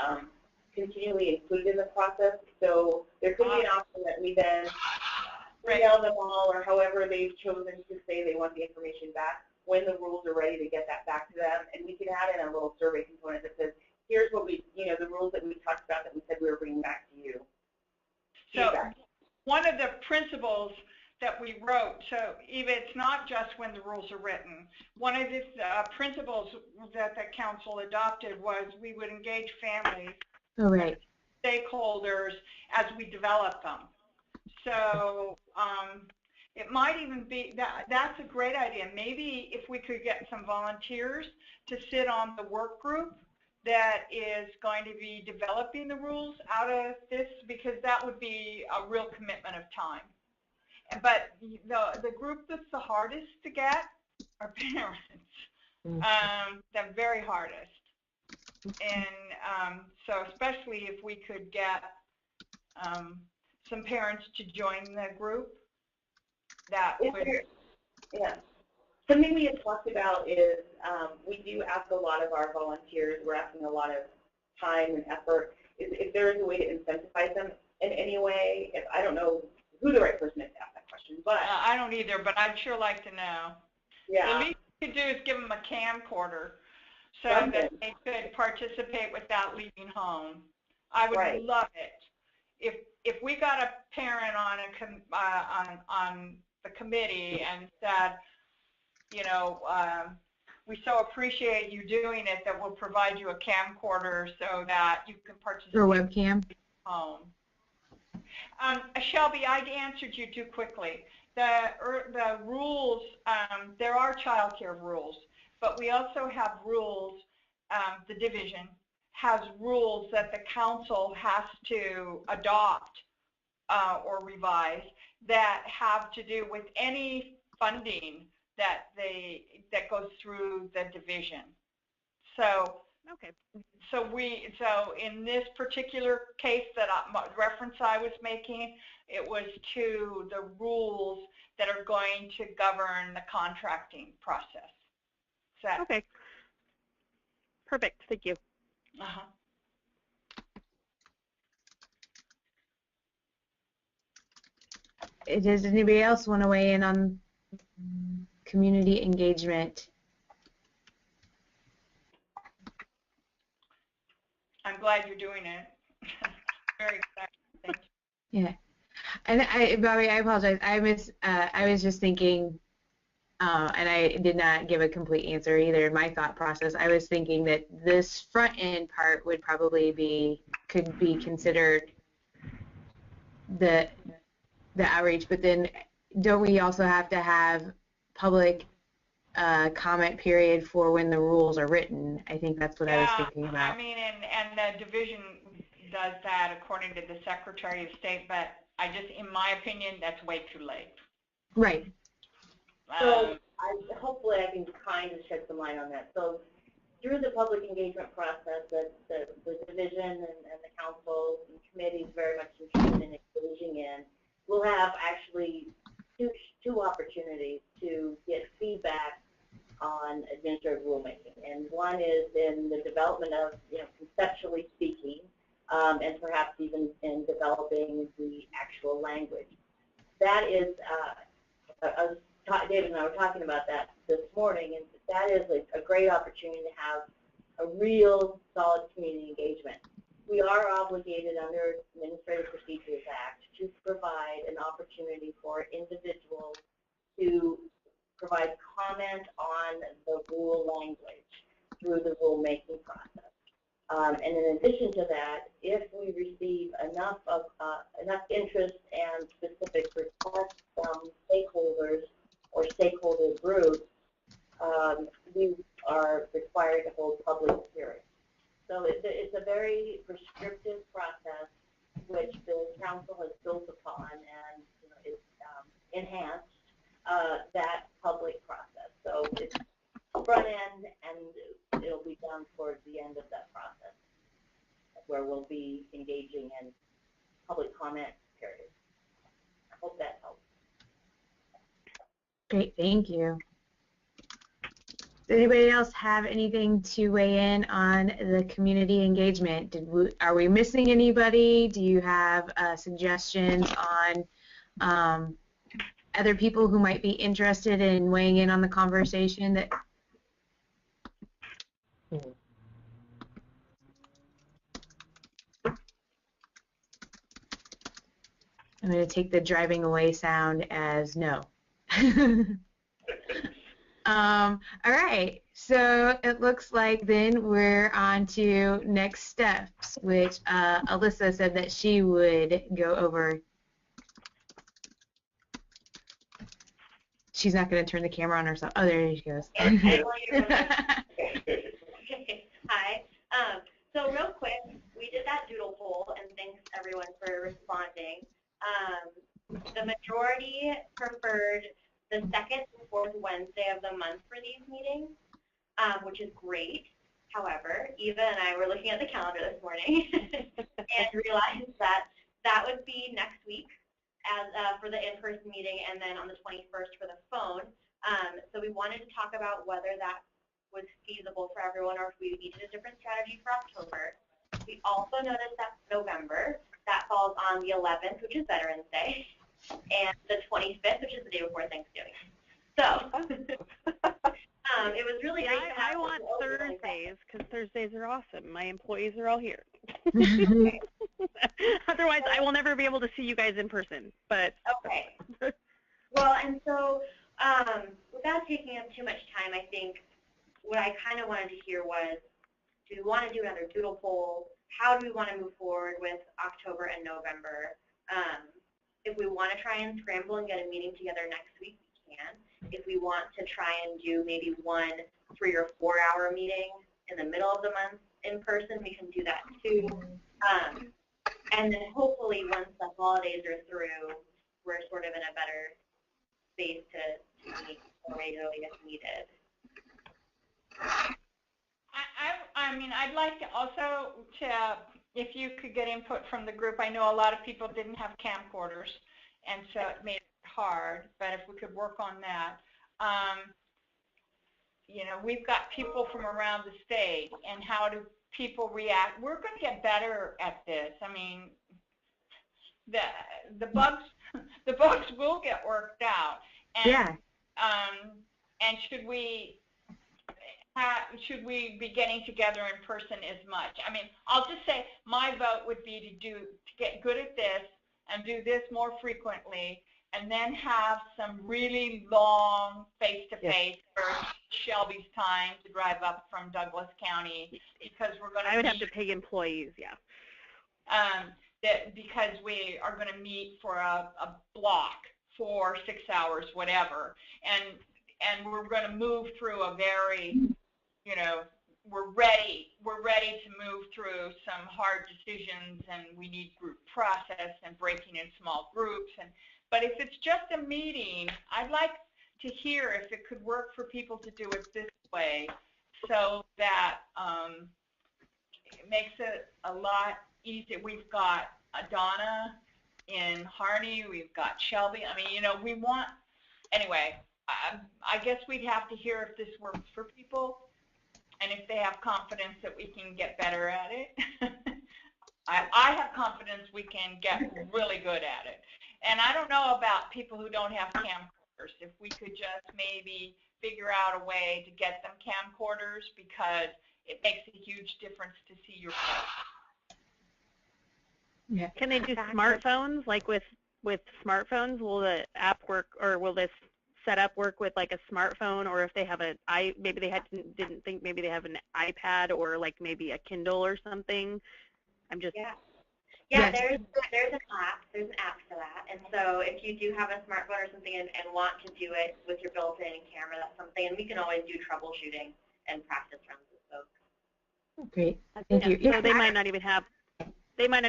continually included in the process. So there could be an option that we then email them all, or however they've chosen to say they want the information back, when the rules are ready to get that back to them. And we can add in a little survey component that says, here's what we, the rules that we talked about that we said we were bringing back to you. So one of the principles that we wrote, so Eva, it's not just when the rules are written. One of the principles that the council adopted was we would engage families, stakeholders, as we develop them. So it might even be, that's a great idea. Maybe if we could get some volunteers to sit on the work group that is going to be developing the rules out of this, because that would be a real commitment of time. But the group that's the hardest to get are parents, the very hardest. And so especially if we could get some parents to join the group, that would... Yeah. Something we had talked about is we do ask a lot of our volunteers, we're asking a lot of time and effort. If there is a way to incentivize them in any way, I don't know who the right person is to ask that question, but... I don't either, but I'd sure like to know. Yeah. The least we could do is give them a camcorder so that they could participate without leaving home. I would love it. If we got a parent on on the committee and said, we so appreciate you doing it that we'll provide you a camcorder so that you can participate. Or webcam. Home. Shelby, I answered you too quickly. The rules, there are child care rules, but we also have rules, the division has rules that the council has to adopt or revise that have to do with any funding that goes through the division. So so in this particular case that reference I was making, it was to the rules that are going to govern the contracting process. Okay. Perfect. Thank you. Does anybody else want to weigh in on community engagement? I'm glad you're doing it. Very exciting. Thank you. Yeah, and Bobby, I apologize. I was just thinking, and I did not give a complete answer either in my thought process. I was thinking that this front end part would probably could be considered the outreach, but then don't we also have to have public comment period for when the rules are written. I think that's what I was thinking about. I mean, and the division does that according to the Secretary of State, but in my opinion, that's way too late. Right. So hopefully I can kind of shed some light on that. So through the public engagement process that the division and the council and committees very much interested in engaging in, we'll have actually two opportunities to get feedback on administrative rulemaking. And one is in the development of, conceptually speaking, and perhaps even in developing the actual language. That is, David and I were talking about that this morning, and that is a great opportunity to have a real solid community engagement. We are obligated under Administrative Procedures Act to provide an opportunity for individuals to provide comment on the rule language through the rulemaking process. And in addition to that, if we receive enough interest and specific requests from stakeholders or stakeholder groups, we are required to hold public hearings. So it's a very prescriptive process which the council has built upon, and it's enhanced that public process. So it's front end, and it'll be done towards the end of that process, where we'll be engaging in public comment period. I hope that helps. Great, thank you. Does anybody else have anything to weigh in on the community engagement? Are we missing anybody? Do you have suggestions on other people who might be interested in weighing in on the conversation? That I'm going to take the driving away sound as no. All right, so it looks like then we're on to next steps, which Alyssa said that she would go over. She's not going to turn the camera on herself. Oh, there she goes. Hi. So real quick, we did that doodle poll, and thanks everyone for responding. The majority preferred the second and fourth Wednesday of the month for these meetings, which is great. However, Eva and I were looking at the calendar this morning and realized that that would be next week as for the in-person meeting, and then on the 21st for the phone. So we wanted to talk about whether that was feasible for everyone or if we needed a different strategy for October. We also noticed that November, that falls on the 11th, which is Veterans Day, and the 25th, which is the day before Thanksgiving. So it was really great to have. I want Thursdays because Thursdays are awesome. My employees are all here. Otherwise, I will never be able to see you guys in person. But okay. Well, and so without taking up too much time, I think what I kind of wanted to hear was, do we want to do another doodle poll? How do we want to move forward with October and November? If we want to try and scramble and get a meeting together next week, we can. If we want to try and do maybe 1 3 or 4 hour meeting in the middle of the month in person, we can do that too. And then hopefully once the holidays are through, we're sort of in a better space to meet more regularly if needed. I mean, I'd like to also if you could get input from the group. I know a lot of people didn't have camcorders, and so it made it hard, but if we could work on that. We've got people from around the state, and how do people react? We're going to get better at this. I mean, the bugs will get worked out. And, yeah. And should we be getting together in person as much? I mean, I'll just say my vote would be to get good at this and do this more frequently, and then have some really long face-to-face for Shelby's time to drive up from Douglas County, because we're going to. I would have to pay employees, yeah. Because we are going to meet for a block, 4 6 hours, whatever, and and we're going to move through a very, you know, we're ready to move through some hard decisions, and we need group process and breaking in small groups. But if it's just a meeting, I'd like to hear if it could work for people to do it this way, so that it makes it a lot easier. We've got Donna in Harney, we've got Shelby. I mean, you know, we want, anyway, I guess we'd have to hear if this works for people and if they have confidence that we can get better at it. I have confidence we can get really good at it. And I don't know about people who don't have camcorders. If we could just maybe figure out a way to get them camcorders, because it makes a huge difference to see your face. Yeah. Can they do smartphones? Like with smartphones, will the app work, or will this setup work with like a smartphone? Or if they have maybe they didn't think maybe they have an iPad or like maybe a Kindle or something. I'm just Yeah, there's an app. There's an app for that. And so if you do have a smartphone or something and want to do it with your built-in camera, that's something. And we can always do troubleshooting and practice runs with folks. Great. Thank you. So they might not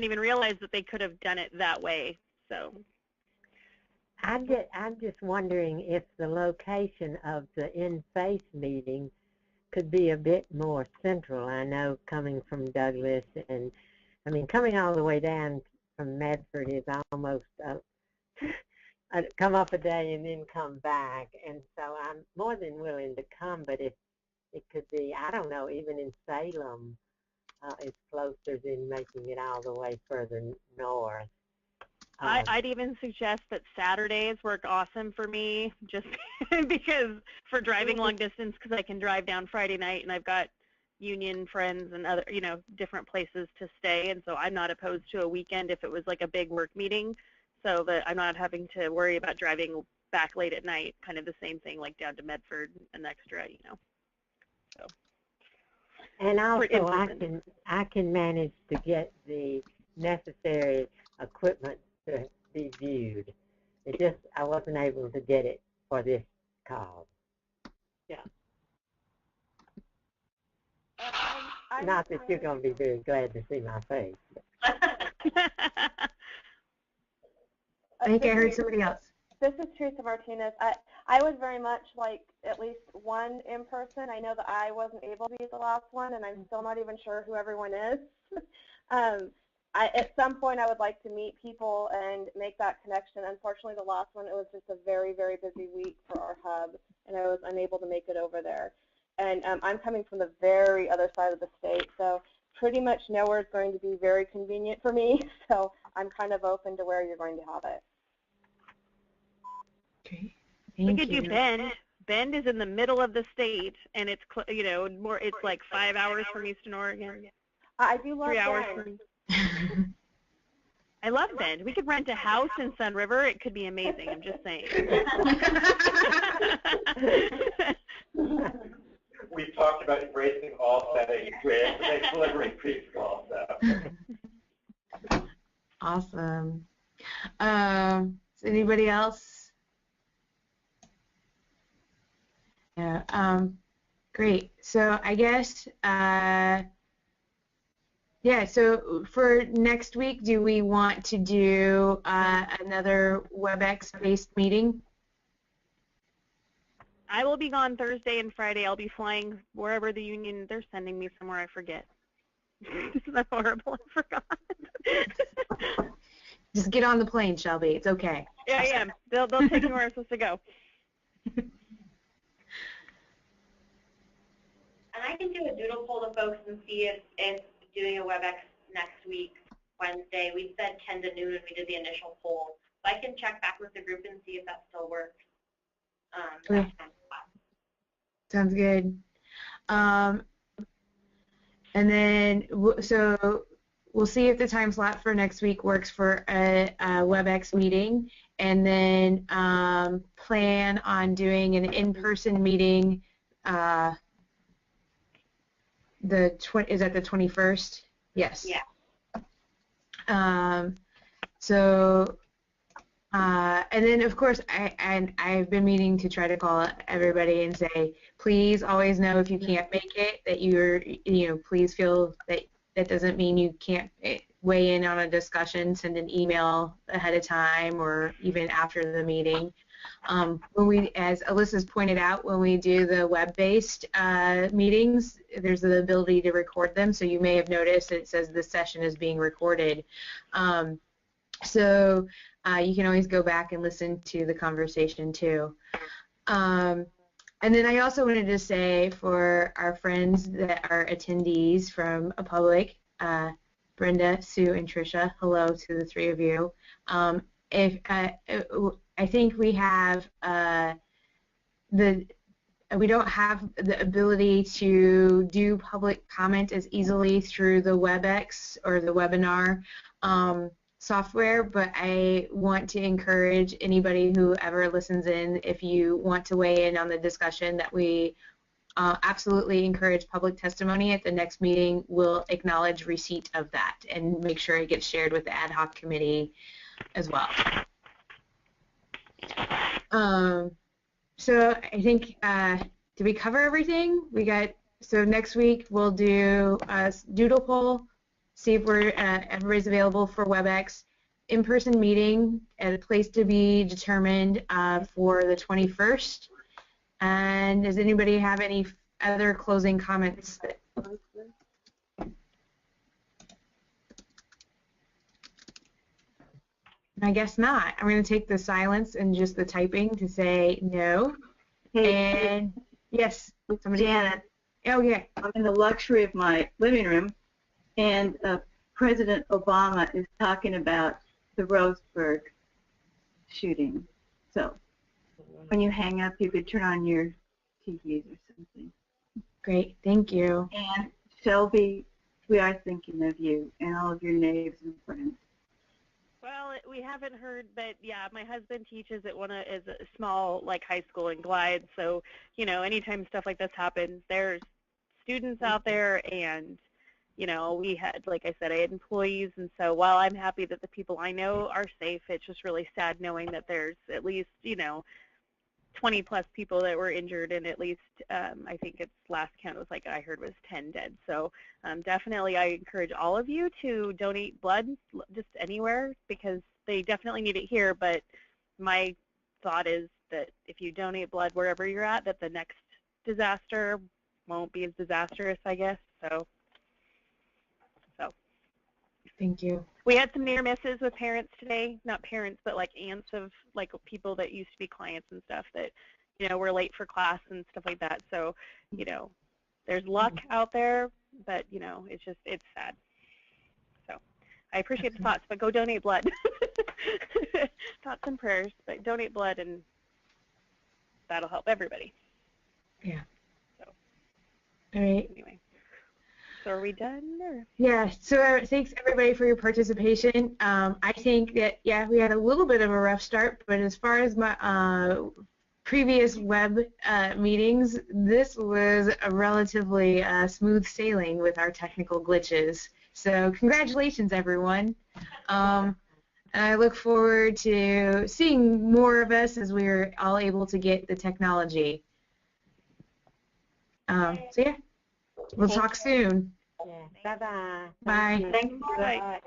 even realize that they could have done it that way. So I'm just wondering if the location of the in-face meeting could be a bit more central. I know coming from Douglas, and I mean coming all the way down from Medford is almost come up a day and then come back, and so I'm more than willing to come. But if it could be, I don't know, even in Salem, it's closer than making it all the way further north. I'd even suggest that Saturdays work awesome for me, just because for driving long distance, because I can drive down Friday night and I've got union friends and other, you know, different places to stay, and so I'm not opposed to a weekend if it was like a big work meeting, so that I'm not having to worry about driving back late at night, kind of the same thing like down to Medford and extra, you know. So. And also I can manage to get the necessary equipment to be viewed. It just, I wasn't able to get it for this call. Yeah. Not that you're going to be very glad to see my face. I think I heard somebody else. This is Teresa Martinez. I would very much like at least one in person. I know that I wasn't able to be at the last one, and I'm still not even sure who everyone is. At some point, I would like to meet people and make that connection. Unfortunately, the last one, it was just a very, very busy week for our hub, and I was unable to make it over there. And I'm coming from the very other side of the state, so pretty much nowhere is going to be very convenient for me. So I'm kind of open to where you're going to have it. Okay. We could do Bend. Bend is in the middle of the state, and it's, you know, more. It's like 5 hours from Eastern Oregon. I do love 3 hours Bend. I love Bend. We could rent a house in Sun River. It could be amazing. I'm just saying. We've talked about embracing all settings with delivering preschool. So. Awesome. Is anybody else? Yeah. Great. So I guess. Yeah, so for next week, do we want to do another WebEx-based meeting? I will be gone Thursday and Friday. I'll be flying wherever the union, they're sending me somewhere, I forget. Isn't that horrible? I forgot. Just get on the plane, Shelby. It's okay. Yeah, I am. They'll take me where I'm supposed to go. And I can do a doodle poll to folks and see if doing a WebEx next week, Wednesday, we said 10 to noon when we did the initial poll. So I can check back with the group and see if that still works. Okay. Sounds good. And then, so we'll see if the time slot for next week works for a WebEx meeting, and then plan on doing an in-person meeting. Is that the 21st? Yes. Yeah. So And then, of course, I've been meaning to try to call everybody and say, please always know if you can't make it, that please feel that that doesn't mean you can't weigh in on a discussion. Send an email ahead of time or even after the meeting. As Alyssa's pointed out, when we do the web-based meetings, there's the ability to record them. So you may have noticed it says this session is being recorded. So you can always go back and listen to the conversation too. And then I also wanted to say for our friends that are attendees from a public, Brenda, Sue, and Tricia, hello to the three of you. I think we have we don't have the ability to do public comment as easily through the WebEx or the webinar software, but I want to encourage anybody who ever listens in, if you want to weigh in on the discussion, that we absolutely encourage public testimony. At the next meeting, we'll acknowledge receipt of that and make sure it gets shared with the ad hoc committee as well. So I think, did we cover everything? So next week we'll do a doodle poll, see if everybody's available for WebEx, in-person meeting at a place to be determined for the 21st. And does anybody have any other closing comments? I guess not. I'm going to take the silence and just the typing to say no. And yes, somebody. Janet. Oh, yeah. I'm in the luxury of my living room, and President Obama is talking about the Roseburg shooting. So when you hang up, you could turn on your TVs or something. Great, thank you. And Shelby, we are thinking of you and all of your neighbors and friends. Well, we haven't heard, but yeah, my husband teaches at is a small high school in Glide, so anytime stuff like this happens, there's students out there, and we had, like I said, I had employees, and so while I'm happy that the people I know are safe, it's just really sad knowing that there's at least 20 plus people that were injured, and at least I think its last count was I heard was 10 dead. So definitely I encourage all of you to donate blood just anywhere, because they definitely need it here, but my thought is that if you donate blood wherever you're at, that the next disaster won't be as disastrous, I guess. So thank you. We had some near misses with parents today, not parents, but aunts of people that used to be clients and stuff that, were late for class and stuff like that. So, there's luck out there, but, it's sad. So I appreciate the thoughts, but go donate blood. Thoughts and prayers, but donate blood, and that'll help everybody. Yeah. So. All right. Anyway. So are we done? Or? Yeah, so thanks everybody for your participation. I think that, we had a little bit of a rough start, but as far as my previous web meetings, this was a relatively smooth sailing with our technical glitches. So congratulations, everyone. And I look forward to seeing more of us as we're all able to get the technology. So yeah. We'll talk soon. Yeah. Bye-bye. Bye. Thanks. Bye.